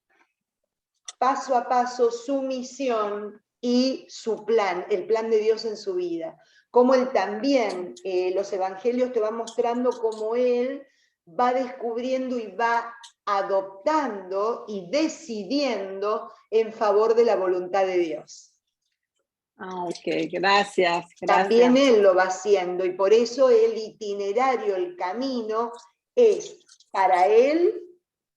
paso a paso, su misión y su plan, el plan de Dios en su vida. Como Él también, los Evangelios te van mostrando cómo Él va descubriendo y va adoptando y decidiendo en favor de la voluntad de Dios. Ok, gracias. También Él lo va haciendo, y por eso el itinerario, el camino, es para Él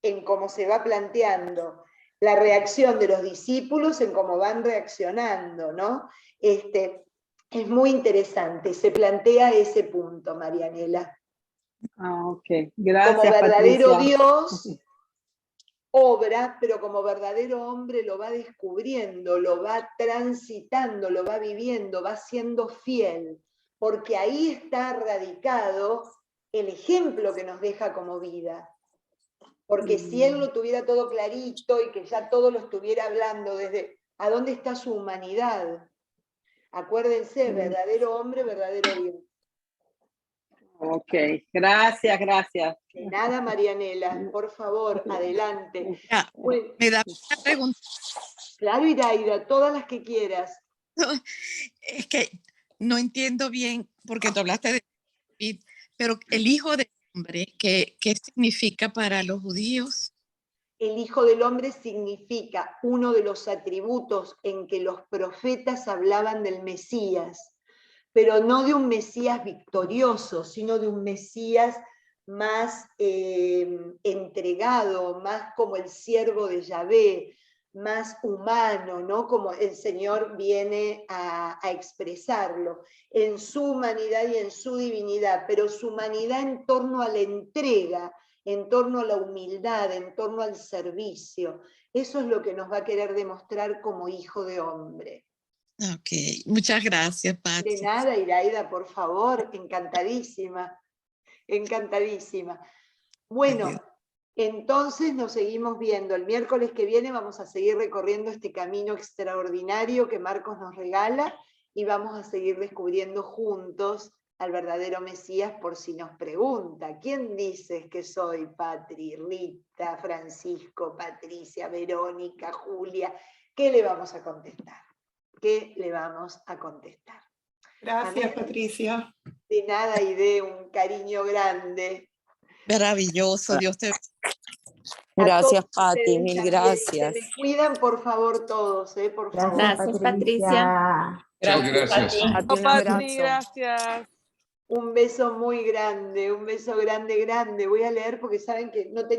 en cómo se va planteando la reacción de los discípulos, en cómo van reaccionando, ¿no? Es muy interesante, se plantea ese punto, Marianela. Ok, gracias, como verdadero Patricia. Dios obra, pero como verdadero hombre lo va descubriendo, lo va transitando, lo va viviendo, va siendo fiel, porque ahí está radicado el ejemplo que nos deja como vida. Porque si Él lo tuviera todo clarito y que ya todo lo estuviera hablando desde ¿a dónde está su humanidad? Acuérdense, verdadero hombre, verdadero Dios. Ok, gracias. De nada, Marianela, por favor, adelante. Bueno, me da una pregunta. Claro, Iraida, todas las que quieras. Es que no entiendo bien, porque tú hablaste de David, pero el hijo del hombre, ¿qué significa para los judíos? El Hijo del Hombre significa uno de los atributos en que los profetas hablaban del Mesías, pero no de un Mesías victorioso, sino de un Mesías más entregado, más como el siervo de Yahvé, más humano, ¿no? Como el Señor viene a expresarlo, en su humanidad y en su divinidad, pero su humanidad en torno a la entrega, en torno a la humildad, en torno al servicio. Eso es lo que nos va a querer demostrar como hijo de hombre. Ok, muchas gracias, Pati. De nada, Iraida, por favor, encantadísima, encantadísima. Bueno, entonces nos seguimos viendo. El miércoles que viene vamos a seguir recorriendo este camino extraordinario que Marcos nos regala, y vamos a seguir descubriendo juntos al verdadero Mesías. Por si nos pregunta, ¿quién dices que soy? Patri, Rita, Francisco, Patricia, Verónica, Julia. ¿Qué le vamos a contestar? ¿Qué le vamos a contestar? Gracias, Patricia. De nada, y de un cariño grande. Maravilloso, Dios te Gracias, Pati, mil gracias. Se me cuidan, por favor, todos, por favor. Gracias, Patricia. Gracias. Pati, un abrazo. Gracias. Un beso muy grande, un beso grande, grande. Voy a leer porque saben que no tenía